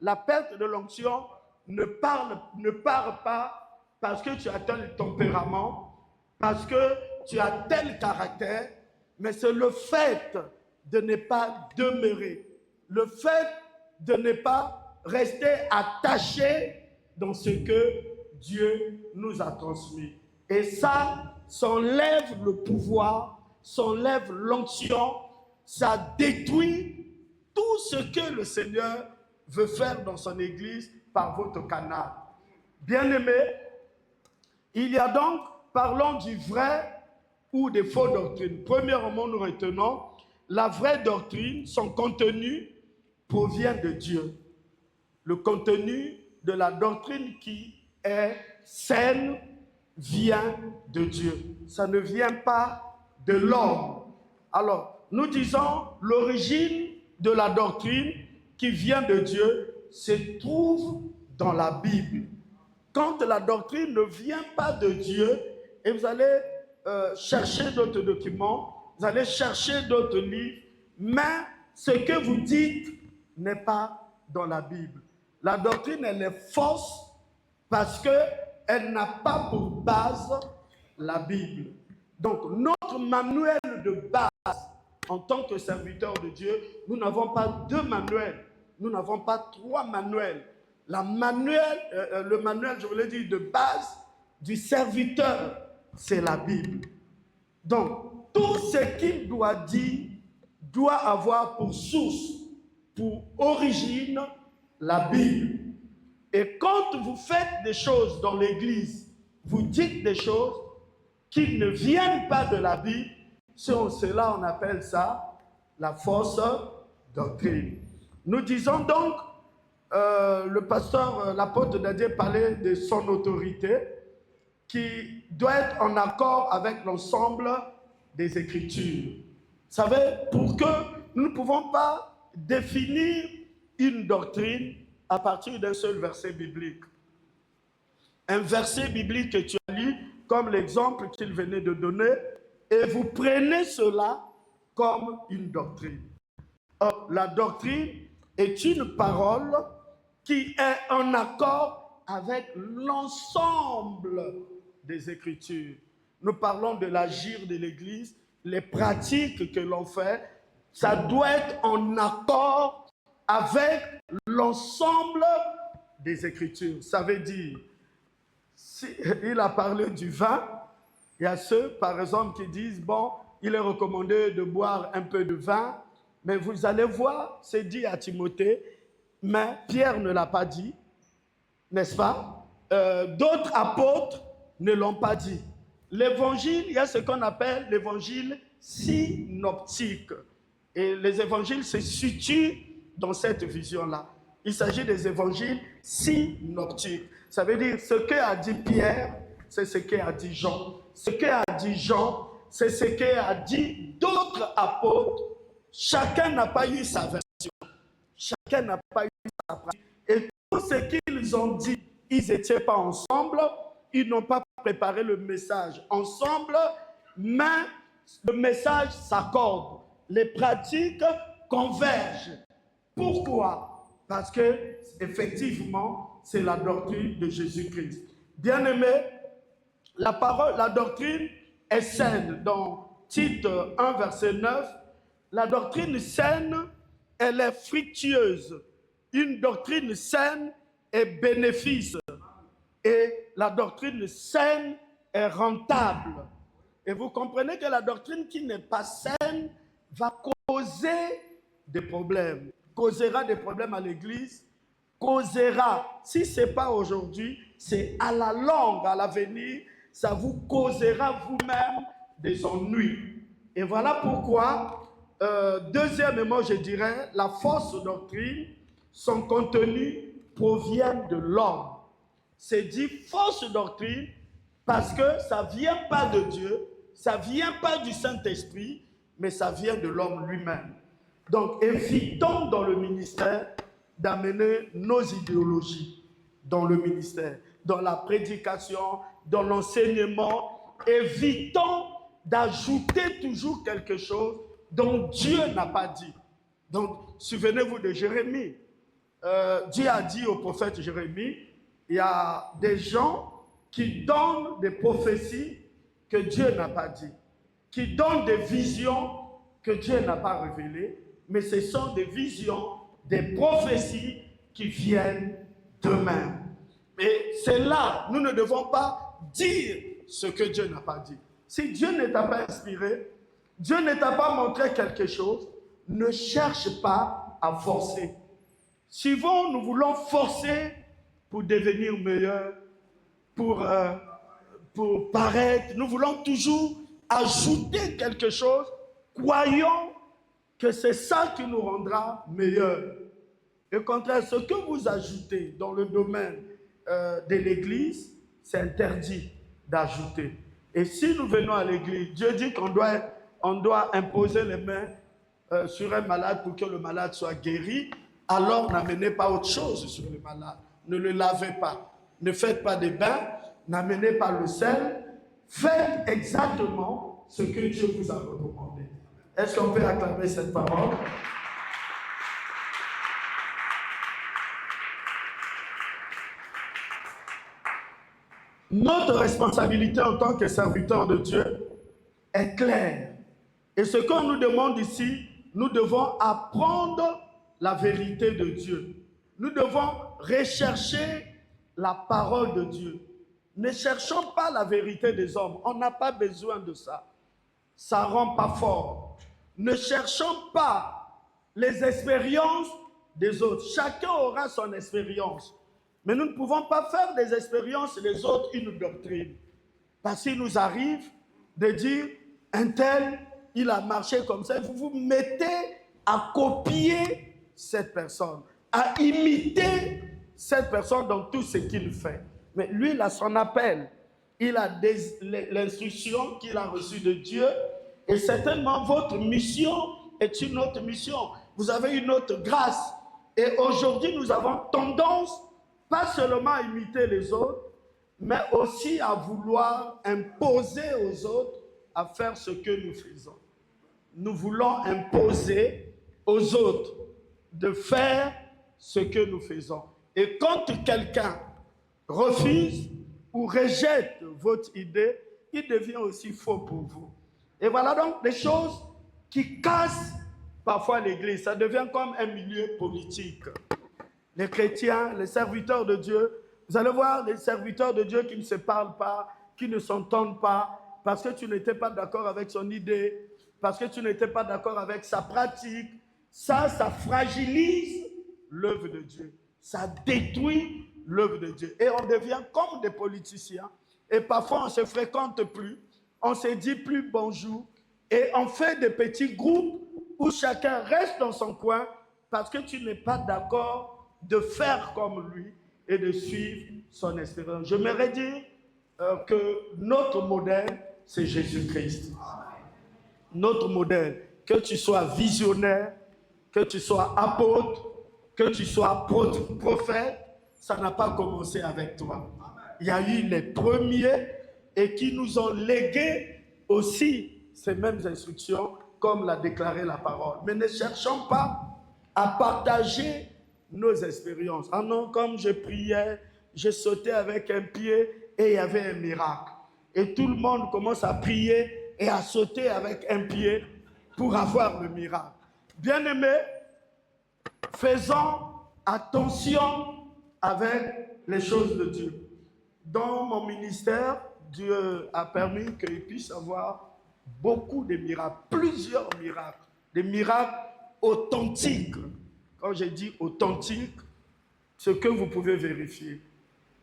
La perte de l'onction ne part pas parce que tu as tel tempérament, parce que tu as tel caractère, mais c'est le fait de ne pas demeurer, le fait de ne pas rester attaché dans ce que Dieu nous a transmis. Et ça s'enlève le pouvoir, s'enlève l'onction, ça détruit tout ce que le Seigneur veut faire dans son Église par votre canal. Bien-aimés, il y a donc, parlons du vrai ou des fausses doctrines. Premièrement, nous retenons, la vraie doctrine, son contenu provient de Dieu. Le contenu de la doctrine qui est saine vient de Dieu. Ça ne vient pas de l'homme. Alors, nous disons l'origine de la doctrine qui vient de Dieu se trouve dans la Bible. Quand la doctrine ne vient pas de Dieu, et vous allez chercher d'autres documents, vous allez chercher d'autres livres, mais ce que vous dites n'est pas dans la Bible. La doctrine, elle est fausse parce qu'elle n'a pas pour base la Bible. Donc, notre manuel de base, en tant que serviteur de Dieu, nous n'avons pas 2 manuels, nous n'avons pas 3 manuels. Le manuel, je voulais dire, de base du serviteur, c'est la Bible. Donc, tout ce qu'il doit dire doit avoir pour source, pour origine, la Bible. Et quand vous faites des choses dans l'Église, vous dites des choses qui ne viennent pas de la Bible, cela on appelle ça la fausse doctrine. Nous disons donc, le pasteur, l'apôtre Dadier parlait de son autorité qui doit être en accord avec l'ensemble des Écritures. Vous savez, pour que nous ne pouvons pas définir une doctrine à partir d'un seul verset biblique. Un verset biblique que tu as lu, comme l'exemple qu'il venait de donner, et vous prenez cela comme une doctrine. Or, la doctrine est une parole qui est en accord avec l'ensemble des Écritures. Nous parlons de l'agir de l'Église, les pratiques que l'on fait, ça doit être en accord avec l'ensemble des Écritures. Ça veut dire, il a parlé du vin, il y a ceux, par exemple, qui disent, bon, il est recommandé de boire un peu de vin, mais vous allez voir, c'est dit à Timothée, mais Pierre ne l'a pas dit, n'est-ce pas? D'autres apôtres ne l'ont pas dit. L'évangile, il y a ce qu'on appelle l'évangile synoptique. Et les évangiles se situent dans cette vision-là. Il s'agit des évangiles synoptiques. Ça veut dire ce qu'a dit Pierre, c'est ce qu'a dit Jean. Ce qu'a dit Jean, c'est ce qu'a dit d'autres apôtres. Chacun n'a pas eu sa version. Chacun n'a pas eu sa pratique. Et tout ce qu'ils ont dit, ils n'étaient pas ensemble. Ils n'ont pas préparé le message ensemble, mais le message s'accorde. Les pratiques convergent. Pourquoi? Parce que, effectivement, c'est la doctrine de Jésus-Christ. Bien-aimé, la doctrine est saine. Dans Tite 1, verset 9, la doctrine saine, elle est fructueuse. Une doctrine saine est bénéfice. Et la doctrine saine est rentable. Et vous comprenez que la doctrine qui n'est pas saine va causer des problèmes. Causera des problèmes à l'Église, causera, si ce n'est pas aujourd'hui, c'est à la longue, à l'avenir, ça vous causera vous-même des ennuis. Et voilà pourquoi, deuxièmement, je dirais, la fausse doctrine, son contenu provient de l'homme. C'est dit fausse doctrine parce que ça ne vient pas de Dieu, ça ne vient pas du Saint-Esprit, mais ça vient de l'homme lui-même. Donc, évitons dans le ministère d'amener nos idéologies dans le ministère, dans la prédication, dans l'enseignement. Évitons d'ajouter toujours quelque chose dont Dieu n'a pas dit. Donc, souvenez-vous de Jérémie. Dieu a dit au prophète Jérémie, il y a des gens qui donnent des prophéties que Dieu n'a pas dit, qui donnent des visions que Dieu n'a pas révélées, mais ce sont des visions, des prophéties qui viennent d'eux-mêmes. Et c'est là, nous ne devons pas dire ce que Dieu n'a pas dit. Si Dieu ne t'a pas inspiré, Dieu ne t'a pas montré quelque chose, ne cherche pas à forcer. Souvent, nous voulons forcer pour devenir meilleur, pour paraître. Nous voulons toujours ajouter quelque chose, croyons que c'est ça qui nous rendra meilleurs. Au contraire, ce que vous ajoutez dans le domaine de l'Église, c'est interdit d'ajouter. Et si nous venons à l'Église, Dieu dit qu'on doit imposer les mains sur un malade pour que le malade soit guéri, alors n'amenez pas autre chose sur le malade. Ne le lavez pas. Ne faites pas des bains. N'amenez pas le sel. Faites exactement ce que Dieu vous a recommandé. Est-ce qu'on peut acclamer cette parole? Notre responsabilité en tant que serviteur de Dieu est claire. Et ce qu'on nous demande ici, nous devons apprendre la vérité de Dieu. Nous devons rechercher la parole de Dieu. Ne cherchons pas la vérité des hommes. On n'a pas besoin de ça. Ça ne rend pas fort. Ne cherchons pas les expériences des autres. Chacun aura son expérience. Mais nous ne pouvons pas faire des expériences des autres une doctrine. Parce qu'il nous arrive de dire, un tel, il a marché comme ça. Vous vous mettez à copier cette personne, à imiter cette personne dans tout ce qu'il fait. Mais lui, il a son appel. Il a l'instruction qu'il a reçue de Dieu. Et certainement, votre mission est une autre mission. Vous avez une autre grâce. Et aujourd'hui, nous avons tendance, pas seulement à imiter les autres, mais aussi à vouloir imposer aux autres à faire ce que nous faisons. Nous voulons imposer aux autres de faire ce que nous faisons. Et quand quelqu'un refuse ou rejette votre idée, il devient aussi faux pour vous. Et voilà donc des choses qui cassent parfois l'Église. Ça devient comme un milieu politique. Les chrétiens, les serviteurs de Dieu, vous allez voir les serviteurs de Dieu qui ne se parlent pas, qui ne s'entendent pas, parce que tu n'étais pas d'accord avec son idée, parce que tu n'étais pas d'accord avec sa pratique. Ça fragilise l'œuvre de Dieu. Ça détruit l'œuvre de Dieu. Et on devient comme des politiciens. Et parfois, on ne se fréquente plus. On ne se dit plus bonjour. Et on fait des petits groupes où chacun reste dans son coin parce que tu n'es pas d'accord de faire comme lui et de suivre son espérance. J'aimerais dire que notre modèle, c'est Jésus-Christ. Notre modèle, que tu sois visionnaire, que tu sois apôtre, que tu sois prophète, ça n'a pas commencé avec toi. Il y a eu les premiers et qui nous ont légué aussi ces mêmes instructions, comme l'a déclaré la parole. Mais ne cherchons pas à partager nos expériences. Ah non, comme je priais, je sautais avec un pied et il y avait un miracle. Et tout le monde commence à prier et à sauter avec un pied pour avoir le miracle. Bien-aimés, faisons attention avec les choses de Dieu. Dans mon ministère, Dieu a permis qu'il puisse avoir beaucoup de miracles, plusieurs miracles, des miracles authentiques. Quand je dis authentique, ce que vous pouvez vérifier.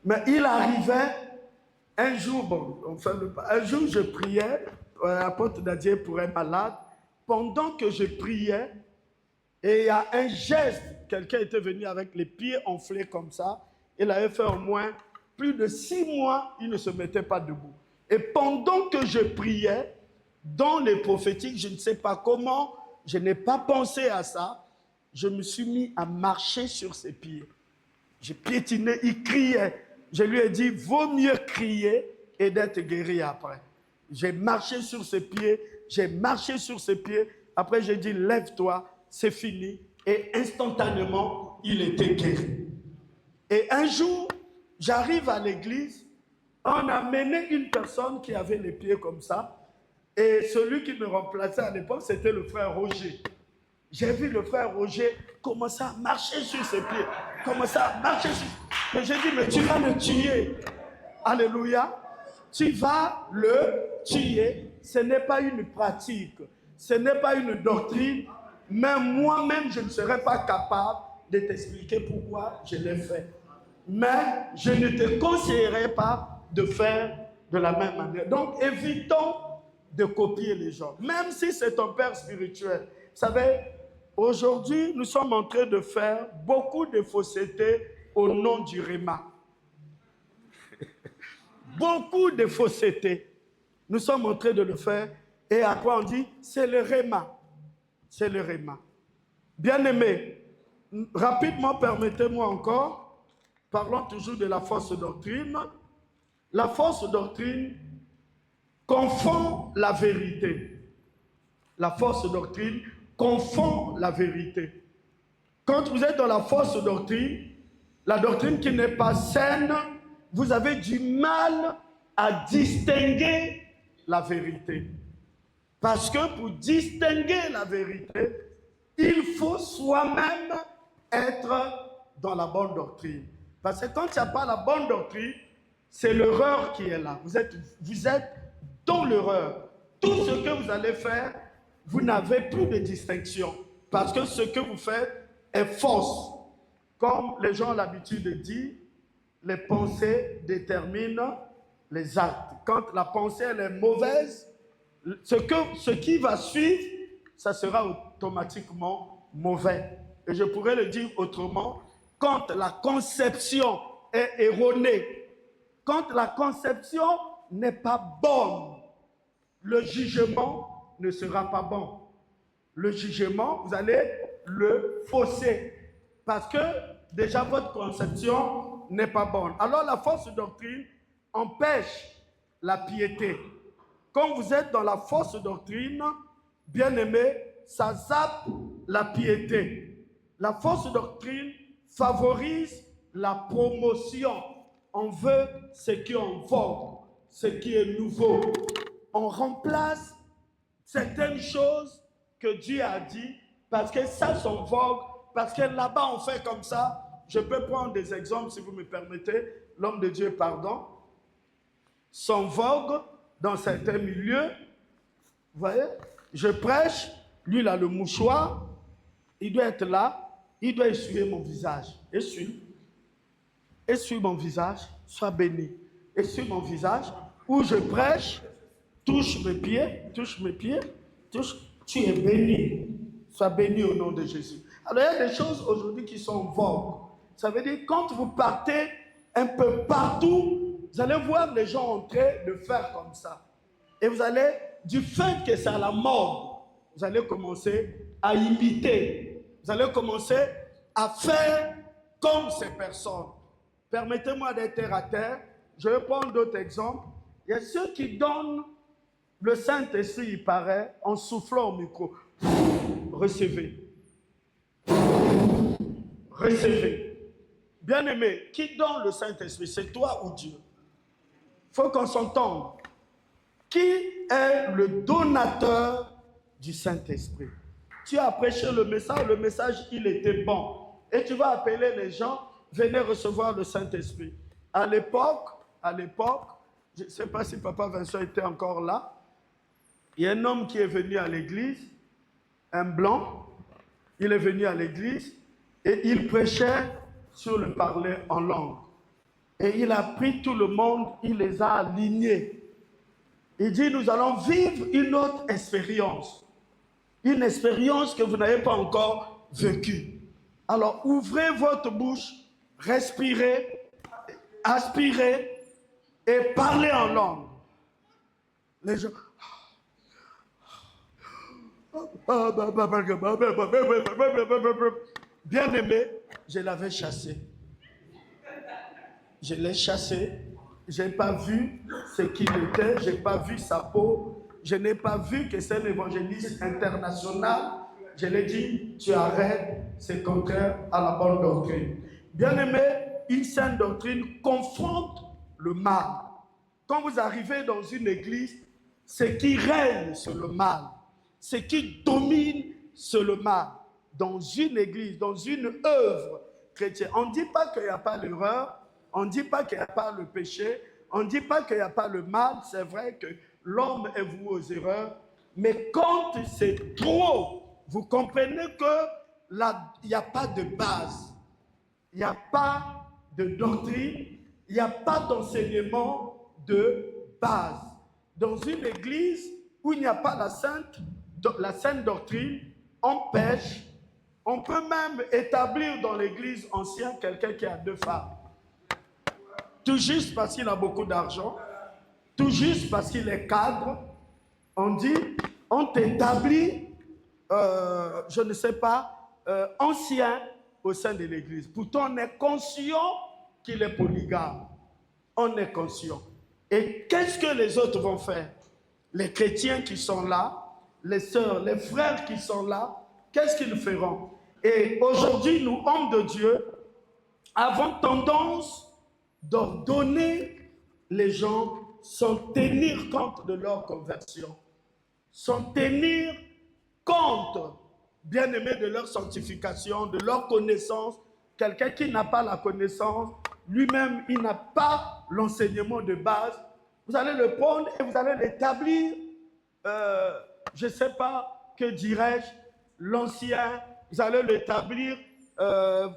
Mais il arrivait un jour, un jour je priais à la porte d'Adieu pour un malade. Pendant que je priais, et il y a un geste, quelqu'un était venu avec les pieds enflés comme ça, il avait fait au moins plus de 6 mois, il ne se mettait pas debout. Et pendant que je priais, dans les prophétiques, je ne sais pas comment, je n'ai pas pensé à ça, je me suis mis à marcher sur ses pieds. J'ai piétiné, il criait. Je lui ai dit, vaut mieux crier et d'être guéri après. J'ai marché sur ses pieds, j'ai marché sur ses pieds. Après, j'ai dit, lève-toi, c'est fini. Et instantanément, il était guéri. Et un jour, j'arrive à l'église, on a mené une personne qui avait les pieds comme ça. Et celui qui me remplaçait à l'époque, c'était le frère Roger. J'ai vu le frère Roger commencer à marcher sur ses pieds. Commencer à marcher sur... Et j'ai dit, mais tu vas le tuer. Alléluia. Tu vas le tuer. Ce n'est pas une pratique. Ce n'est pas une doctrine. Mais moi-même, je ne serais pas capable de t'expliquer pourquoi je l'ai fait. Mais je ne te conseillerais pas de faire de la même manière. Donc, évitons de copier les gens. Même si c'est ton père spirituel. Vous savez, aujourd'hui, nous sommes en train de faire beaucoup de faussetés au nom du Réma. Beaucoup de faussetés. Nous sommes en train de le faire. Et après, on dit, c'est le Réma. C'est le Réma. Bien-aimés, rapidement, permettez-moi encore, parlons toujours de la fausse doctrine. La fausse doctrine confond la vérité. La fausse doctrine confond la vérité. Quand vous êtes dans la fausse doctrine, la doctrine qui n'est pas saine, vous avez du mal à distinguer la vérité. Parce que pour distinguer la vérité, il faut soi-même être dans la bonne doctrine. Parce que quand il n'y a pas la bonne doctrine, c'est l'erreur qui est là. Vous êtes dans l'erreur. Tout ce que vous allez faire, vous n'avez plus de distinction. Parce que ce que vous faites est fausse. Comme les gens ont l'habitude de dire, les pensées déterminent les actes. Quand la pensée elle est mauvaise, ce qui va suivre, ça sera automatiquement mauvais. Et je pourrais le dire autrement, quand la conception est erronée, quand la conception n'est pas bonne, le jugement ne sera pas bon. Le jugement, vous allez le fausser. Parce que déjà votre conception n'est pas bonne. Alors la fausse doctrine empêche la piété. Quand vous êtes dans la fausse doctrine, bien aimé, ça zappe la piété. La fausse doctrine favorise la promotion. On veut ce qui est en vogue, ce qui est nouveau. On remplace certaines choses que Dieu a dit parce que ça sont vogue, parce que là-bas on fait comme ça. Je peux prendre des exemples si vous me permettez. L'homme de Dieu, pardon, sont vogue dans certains milieux. Vous voyez, je prêche, lui il a le mouchoir, il doit être là, il doit essuyer mon visage. Essuie mon visage, sois béni. Essuie mon visage, où je prêche, touche mes pieds, tu es béni. Sois béni au nom de Jésus. Alors il y a des choses aujourd'hui qui sont en vogue. Ça veut dire quand vous partez un peu partout, vous allez voir les gens en train de faire comme ça. Et vous allez, du fait que c'est à la mode, vous allez commencer à imiter. Vous allez commencer à faire comme ces personnes. Permettez-moi d'être terre à terre. Je vais prendre d'autres exemples. Il y a ceux qui donnent le Saint-Esprit, il paraît, en soufflant au micro. Recevez. Recevez. Bien-aimé, qui donne le Saint-Esprit? C'est toi ou Dieu? Il faut qu'on s'entende. Qui est le donateur du Saint-Esprit? Tu as prêché le message il était bon. Et tu vas appeler les gens, venez recevoir le Saint-Esprit. À l'époque, je ne sais pas si Papa Vincent était encore là, il y a un homme qui est venu à l'église, un blanc, il est venu à l'église et il prêchait sur le parler en langue. Et il a pris tout le monde, il les a alignés. Il dit, nous allons vivre une autre expérience. Une expérience que vous n'avez pas encore vécue. Alors, ouvrez votre bouche, respirez, aspirer et parler en langue. Les gens... Bien aimé, je l'avais chassé. Je l'ai chassé. Je n'ai pas vu ce qu'il était. Je n'ai pas vu sa peau. Je n'ai pas vu que c'est un évangéliste international. Je l'ai dit, tu arrêtes, c'est contraire à la bonne doctrine. Bien aimé, une saine doctrine confronte le mal. Quand vous arrivez dans une église, ce qui règne, c'est le mal. Ce qui domine, c'est le mal. Dans une église, dans une œuvre chrétienne, on ne dit pas qu'il n'y a pas l'erreur, on ne dit pas qu'il n'y a pas le péché, on ne dit pas qu'il n'y a pas le mal. C'est vrai que l'homme est voué aux erreurs, mais quand c'est trop, vous comprenez qu'il n'y a pas de base, il n'y a pas de doctrine, il n'y a pas d'enseignement de base. Dans une église où il n'y a pas la sainte doctrine, on pêche. On peut même établir dans l'église ancienne quelqu'un qui a 2 femmes. Tout juste parce qu'il a beaucoup d'argent, tout juste parce qu'il est cadre, on dit, on t'établit, je ne sais pas, ancien au sein de l'église. Pourtant, on est conscient qu'il est polygame. On est conscient. Et qu'est-ce que les autres vont faire? Les chrétiens qui sont là, les sœurs, les frères qui sont là, qu'est-ce qu'ils feront? Et aujourd'hui, nous, hommes de Dieu, avons tendance d'ordonner les gens sans tenir compte de leur conversion, sans tenir compte, bien aimé, de leur sanctification, de leur connaissance. Quelqu'un qui n'a pas la connaissance, lui-même, il n'a pas l'enseignement de base. Vous allez le prendre et vous allez l'établir, je ne sais pas, que dirais-je, l'ancien, vous allez l'établir,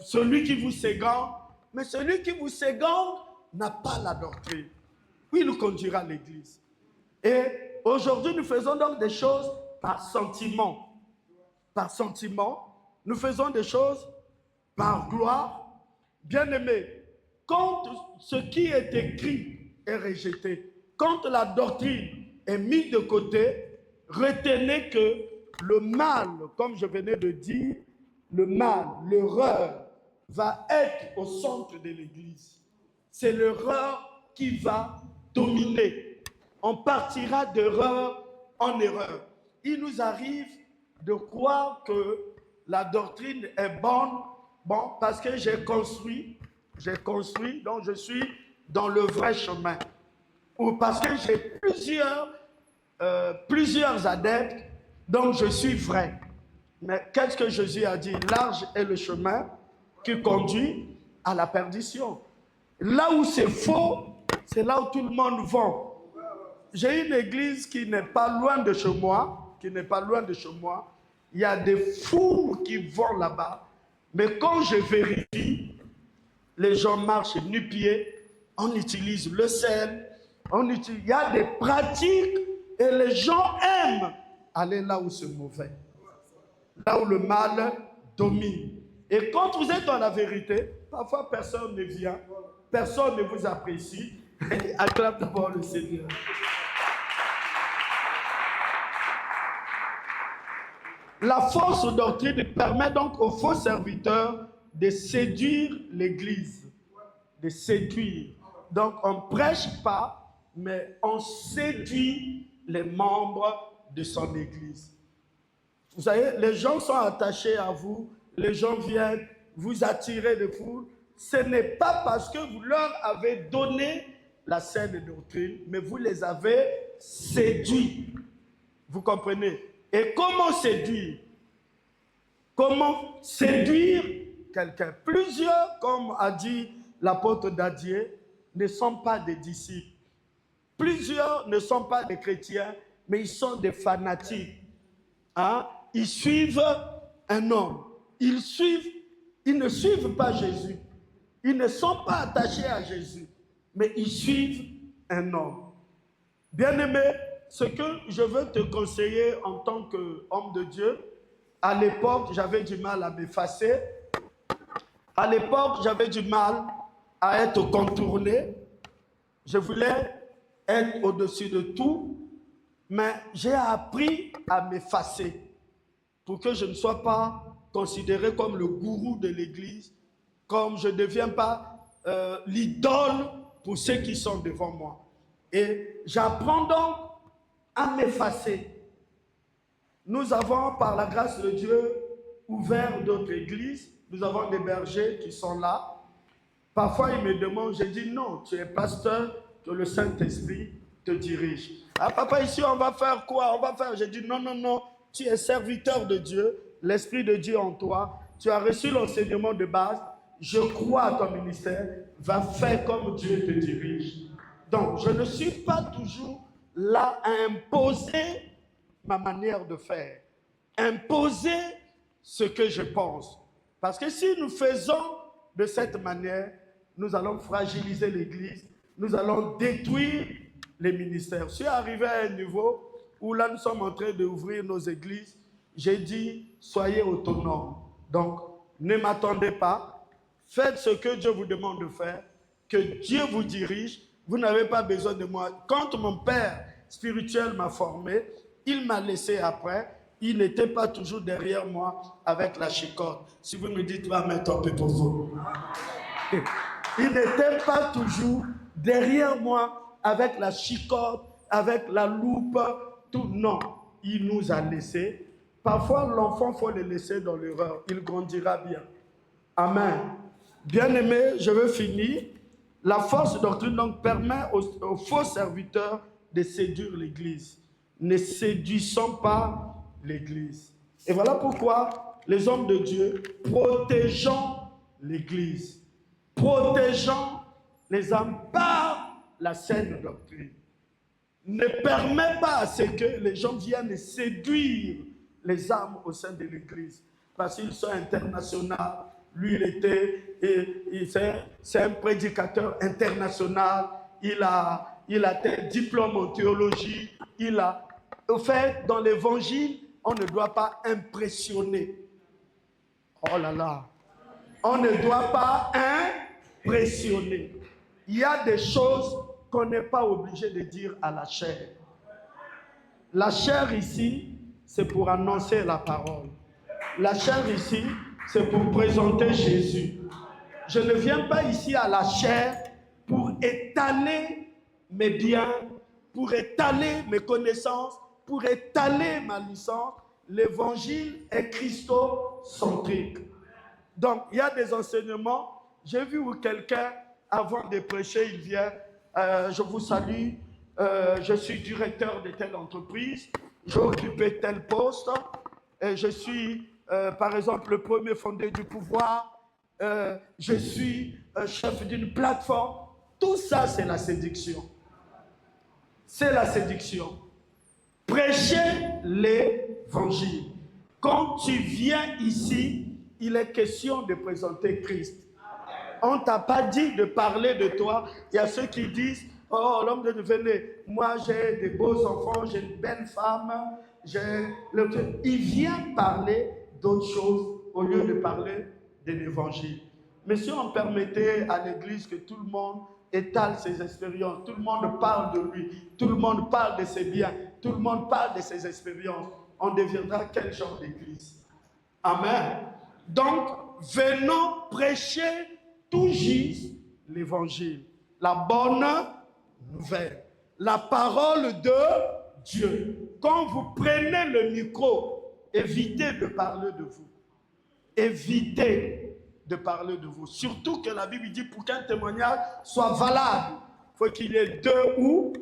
celui qui vous ségande, mais celui qui vous ségande n'a pas la doctrine. Oui, il nous conduira à l'église. Et aujourd'hui, nous faisons donc des choses par sentiment. Par sentiment, nous faisons des choses par gloire. Bien aimé, quand ce qui est écrit est rejeté, quand la doctrine est mise de côté, retenez que le mal, comme je venais de dire, le mal, l'erreur, va être au centre de l'église. C'est l'erreur qui va dominer. On partira d'erreur en erreur. Il nous arrive de croire que la doctrine est bonne, bon, parce que j'ai construit, donc je suis dans le vrai chemin. Ou parce que j'ai plusieurs adeptes, donc je suis vrai. Mais qu'est-ce que Jésus a dit? Large est le chemin qui conduit à la perdition. Là où c'est faux, c'est là où tout le monde va. J'ai une église qui n'est pas loin de chez moi, Il y a des fous qui vont là-bas. Mais quand je vérifie, les gens marchent nu-pieds, on utilise le sel, il y a des pratiques et les gens aiment aller là où c'est mauvais, là où le mal domine. Et quand vous êtes dans la vérité, parfois personne ne vient, personne ne vous apprécie. Acclame d'abord le Seigneur. La fausse doctrine permet donc aux faux serviteurs de séduire l'Église, de séduire. Donc on ne prêche pas, mais on séduit les membres de son Église. Vous savez, les gens sont attachés à vous, les gens viennent vous attirer de foule. Ce n'est pas parce que vous leur avez donné la saine doctrine, mais vous les avez séduits. Vous comprenez? Et comment séduire? Comment séduire quelqu'un? Plusieurs, comme a dit l'apôtre Dadier, ne sont pas des disciples. Plusieurs ne sont pas des chrétiens, mais ils sont des fanatiques. Hein? Ils suivent un homme. Ils ne suivent pas Jésus. Ils ne sont pas attachés à Jésus, mais ils suivent un homme. Bien-aimé, ce que je veux te conseiller en tant qu'homme de Dieu, à l'époque, j'avais du mal à m'effacer. À l'époque, j'avais du mal à être contourné. Je voulais être au-dessus de tout, mais j'ai appris à m'effacer pour que je ne sois pas considéré comme le gourou de l'Église, comme je ne deviens pas l'idole pour ceux qui sont devant moi. Et j'apprends donc à m'effacer. Nous avons, par la grâce de Dieu, ouvert d'autres églises. Nous avons des bergers qui sont là. Parfois, ils me demandent, je dis non, tu es pasteur, que le Saint-Esprit te dirige. Ah papa, ici, on va faire quoi? On va faire. Je dis non, non, non, tu es serviteur de Dieu, l'Esprit de Dieu en toi. Tu as reçu l'enseignement de base. Je crois à ton ministère. Va faire comme Dieu te dirige. Donc, je ne suis pas toujours là à imposer ma manière de faire, imposer ce que je pense. Parce que si nous faisons de cette manière, nous allons fragiliser l'Église, nous allons détruire les ministères. Je suis arrivé à un niveau où là nous sommes en train d'ouvrir nos églises. J'ai dit, soyez autonomes. Donc, ne m'attendez pas, faites ce que Dieu vous demande de faire, que Dieu vous dirige. Vous n'avez pas besoin de moi. Quand mon père spirituel m'a formé, il m'a laissé après. Il n'était pas toujours derrière moi avec la chicotte. Si vous me dites, va mettre un peu pour vous. Il n'était pas toujours derrière moi avec la chicotte, avec la loupe, tout. Non, il nous a laissés. Parfois, l'enfant, il faut le laisser dans l'erreur. Il grandira bien. Amen. Bien-aimés, je veux finir. La fausse doctrine donc permet aux faux serviteurs de séduire l'Église. Ne séduisons pas l'Église. Et voilà pourquoi les hommes de Dieu, protégeons l'Église, protégeons les âmes par la saine doctrine. Ne permet pas à ce que les gens viennent séduire les âmes au sein de l'Église, parce qu'ils sont internationaux. Lui, c'est un prédicateur international. Il a tel diplôme en théologie. Au fait, dans l'évangile, on ne doit pas impressionner. Oh là là. On ne doit pas impressionner. Il y a des choses qu'on n'est pas obligé de dire à la chair. La chair ici, c'est pour annoncer la parole. La chair ici, c'est pour présenter Jésus. Je ne viens pas ici à la chair pour étaler mes biens, pour étaler mes connaissances, pour étaler ma licence. L'évangile est christocentrique. Donc, il y a des enseignements. J'ai vu où quelqu'un, avant de prêcher, il vient, je vous salue, je suis directeur de telle entreprise, j'ai occupé tel poste, et je suis, par exemple, le premier fondé du pouvoir, je suis chef d'une plateforme. Tout ça, c'est la séduction. C'est la séduction. Prêcher l'évangile. Quand tu viens ici, il est question de présenter Christ. On ne t'a pas dit de parler de toi. Il y a ceux qui disent, oh, l'homme de Dieu, venez, moi j'ai des beaux enfants, j'ai une belle femme, il vient parler d'autre chose au lieu de parler de l'évangile. Mais si on permettait à l'église que tout le monde étale ses expériences, tout le monde parle de lui, tout le monde parle de ses biens, tout le monde parle de ses expériences, on deviendra quel genre d'église? Amen. Donc, venons prêcher tout juste l'évangile, la bonne nouvelle, la parole de Dieu. Quand vous prenez le micro, évitez de parler de vous. Évitez de parler de vous. Surtout que la Bible dit, pour qu'un témoignage soit valable, il faut qu'il y ait 2 ou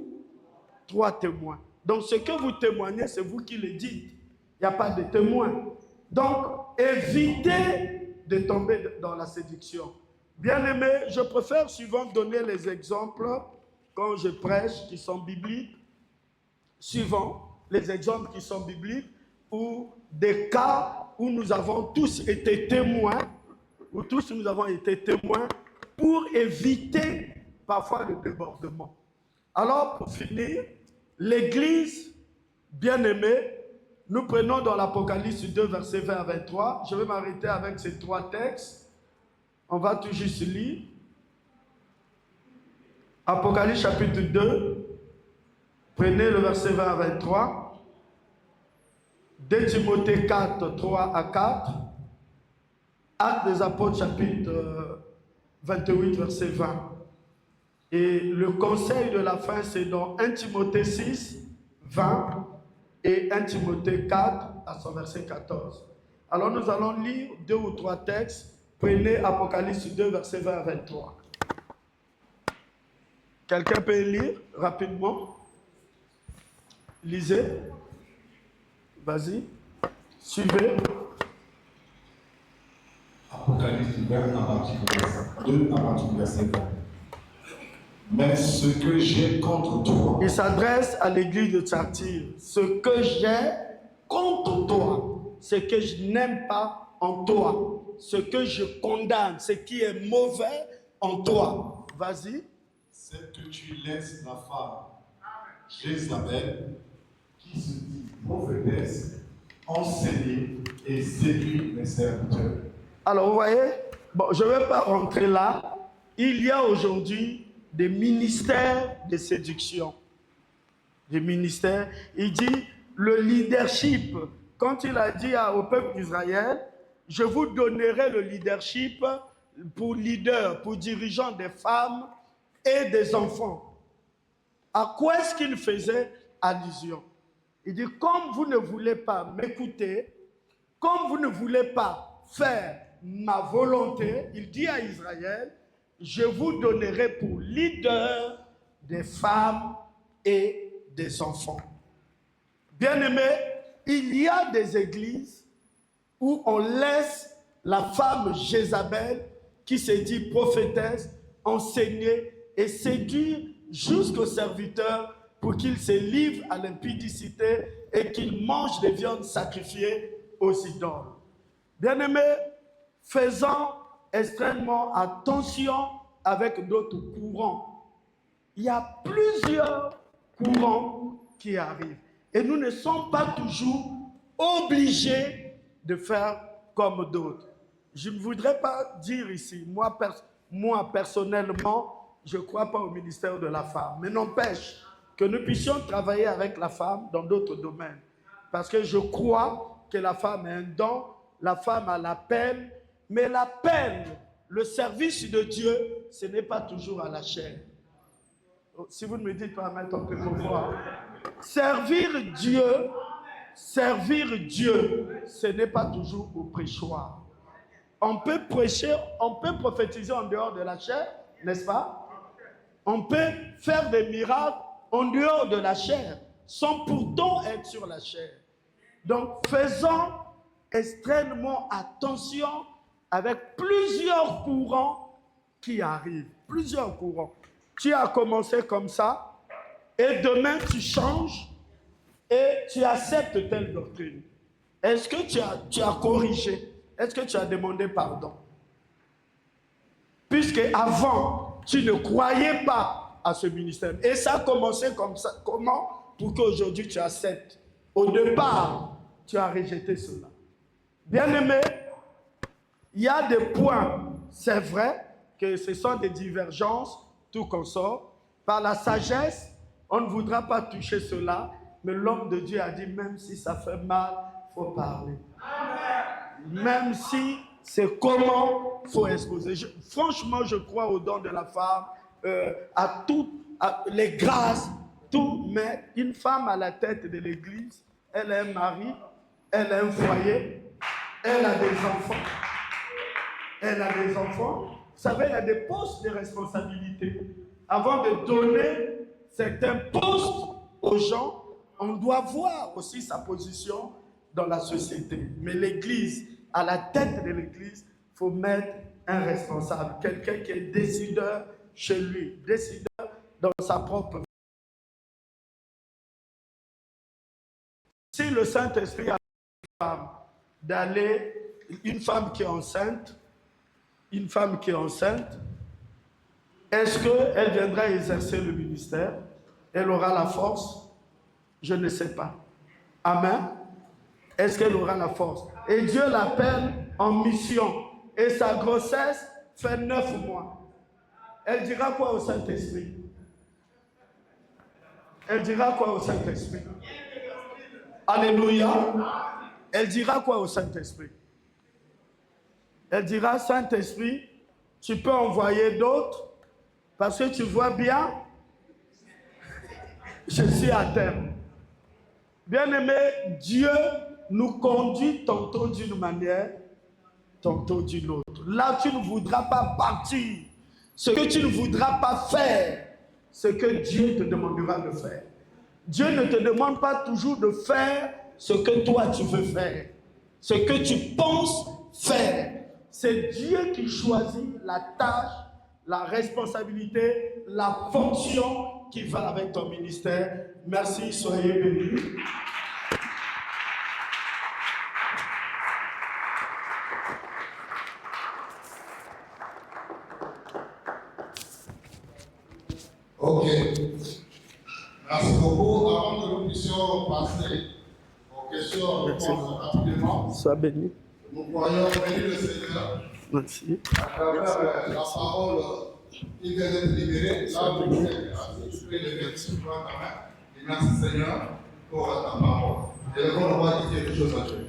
3 témoins. Donc ce que vous témoignez, c'est vous qui le dites. Il n'y a pas de témoins. Donc évitez de tomber dans la séduction. Bien-aimés, je préfère souvent donner les exemples quand je prêche qui sont bibliques, suivant les exemples qui sont bibliques, ou des cas où nous avons tous été témoins, pour éviter parfois le débordement. Alors, pour finir, l'Église, bien-aimée, nous prenons dans l'Apocalypse 2, versets 20 à 23. Je vais m'arrêter avec ces 3 textes. On va tout juste lire. Apocalypse chapitre 2, prenez le verset 20 à 23. 2 Timothée 4, 3 à 4. Actes des apôtres chapitre 28, verset 20. Et le conseil de la fin, c'est dans 1 Timothée 6, 20 et 1 Timothée 4 à son verset 14. Alors nous allons lire 2 ou 3 textes. Prenez Apocalypse 2, verset 20 à 23. Quelqu'un peut lire rapidement? Lisez. Vas-y. Suivez. Apocalypse 2 à partir du verset 20. Mais ce que j'ai contre toi. Il s'adresse à l'église de Thyatire. Ce que j'ai contre toi, ce que je n'aime pas en toi, ce que je condamne, ce qui est mauvais en toi. Vas-y. C'est que tu laisses la femme Jézabel, qui se dit prophétesse, enseigner et séduire mes serviteurs. Alors vous voyez, bon, je ne vais pas rentrer là. Il y a aujourd'hui des ministères de séduction. Des ministères. Il dit le leadership. Quand il a dit au peuple d'Israël, je vous donnerai le leadership pour leader, pour dirigeant des femmes et des enfants. À quoi est-ce qu'il faisait allusion? Il dit, comme vous ne voulez pas m'écouter, comme vous ne voulez pas faire ma volonté, il dit à Israël, je vous donnerai pour leader des femmes et des enfants. Bien-aimés, il y a des églises où on laisse la femme Jézabel, qui se dit prophétesse, enseigner et séduire jusqu'aux serviteurs pour qu'ils se livrent à l'impudicité et qu'ils mangent des viandes sacrifiées aux idoles. Bien-aimés, faisons extrêmement attention avec d'autres courants. Il y a plusieurs courants qui arrivent et nous ne sommes pas toujours obligés de faire comme d'autres. Je ne voudrais pas dire ici, moi personnellement, je ne crois pas au ministère de la femme, mais n'empêche que nous puissions travailler avec la femme dans d'autres domaines. Parce que je crois que la femme a un don, la femme a l'appel, mais l'appel, le service de Dieu, ce n'est pas toujours à la chair. Si vous ne me dites pas maintenant que je vois, servir Dieu, ce n'est pas toujours au prêchoir. On peut prêcher, on peut prophétiser en dehors de la chair, n'est-ce pas? On peut faire des miracles en dehors de la chair, sans pourtant être sur la chair. Donc, faisons extrêmement attention avec plusieurs courants qui arrivent. Plusieurs courants. Tu as commencé comme ça, et demain tu changes et tu acceptes telle doctrine. Est-ce que tu as corrigé? Est-ce que tu as demandé pardon? Puisque avant, tu ne croyais pas à ce ministère. Et ça a commencé comme ça. Comment? Pour qu'aujourd'hui tu acceptes. Au départ, tu as rejeté cela. Bien-aimé, il y a des points, c'est vrai que ce sont des divergences, tout consort. Par la sagesse, on ne voudra pas toucher cela, mais l'homme de Dieu a dit, même si ça fait mal, il faut parler. Amen. Même si c'est comment, il faut exposer. Franchement, je crois au don de la femme, à toutes les grâces, tout, mais une femme à la tête de l'église, elle a un mari, elle a un foyer, elle a des enfants. Elle a des enfants. Vous savez, il y a des postes de responsabilité. Avant de donner certains postes aux gens, on doit voir aussi sa position dans la société. Mais l'église, à la tête de l'église, il faut mettre un responsable, quelqu'un qui est décideur chez lui, décideur dans sa propre vie. Si le Saint-Esprit a une femme d'aller, une femme qui est enceinte, est-ce qu'elle viendra exercer le ministère? Elle aura la force? Je ne sais pas. Amen. Est-ce qu'elle aura la force? Et Dieu l'appelle en mission. Et sa grossesse fait 9 mois. Elle dira quoi au Saint-Esprit? Elle dira quoi au Saint-Esprit? Alléluia. Elle dira quoi au Saint-Esprit? Elle dira, Saint-Esprit, tu peux envoyer d'autres parce que tu vois bien, je suis à terme. Bien-aimé, Dieu nous conduit tantôt d'une manière, tantôt d'une autre. Là, tu ne voudras pas partir. Ce que tu ne voudras pas faire, ce que Dieu te demandera de faire. Dieu ne te demande pas toujours de faire ce que toi tu veux faire, ce que tu penses faire. C'est Dieu qui choisit la tâche, la responsabilité, la fonction qui va avec ton ministère. Merci, soyez bénis. Ok. Merci beaucoup. Avant que nous puissions passer aux questions-réponses rapidement, Sois béni. nous pourrions bénir le Seigneur Merci. à travers la parole qui vient d'être libérée. Là, vous pouvez le mettre sur toi quand même. Et merci Seigneur pour ta parole. Et le roi dit quelque chose à Dieu.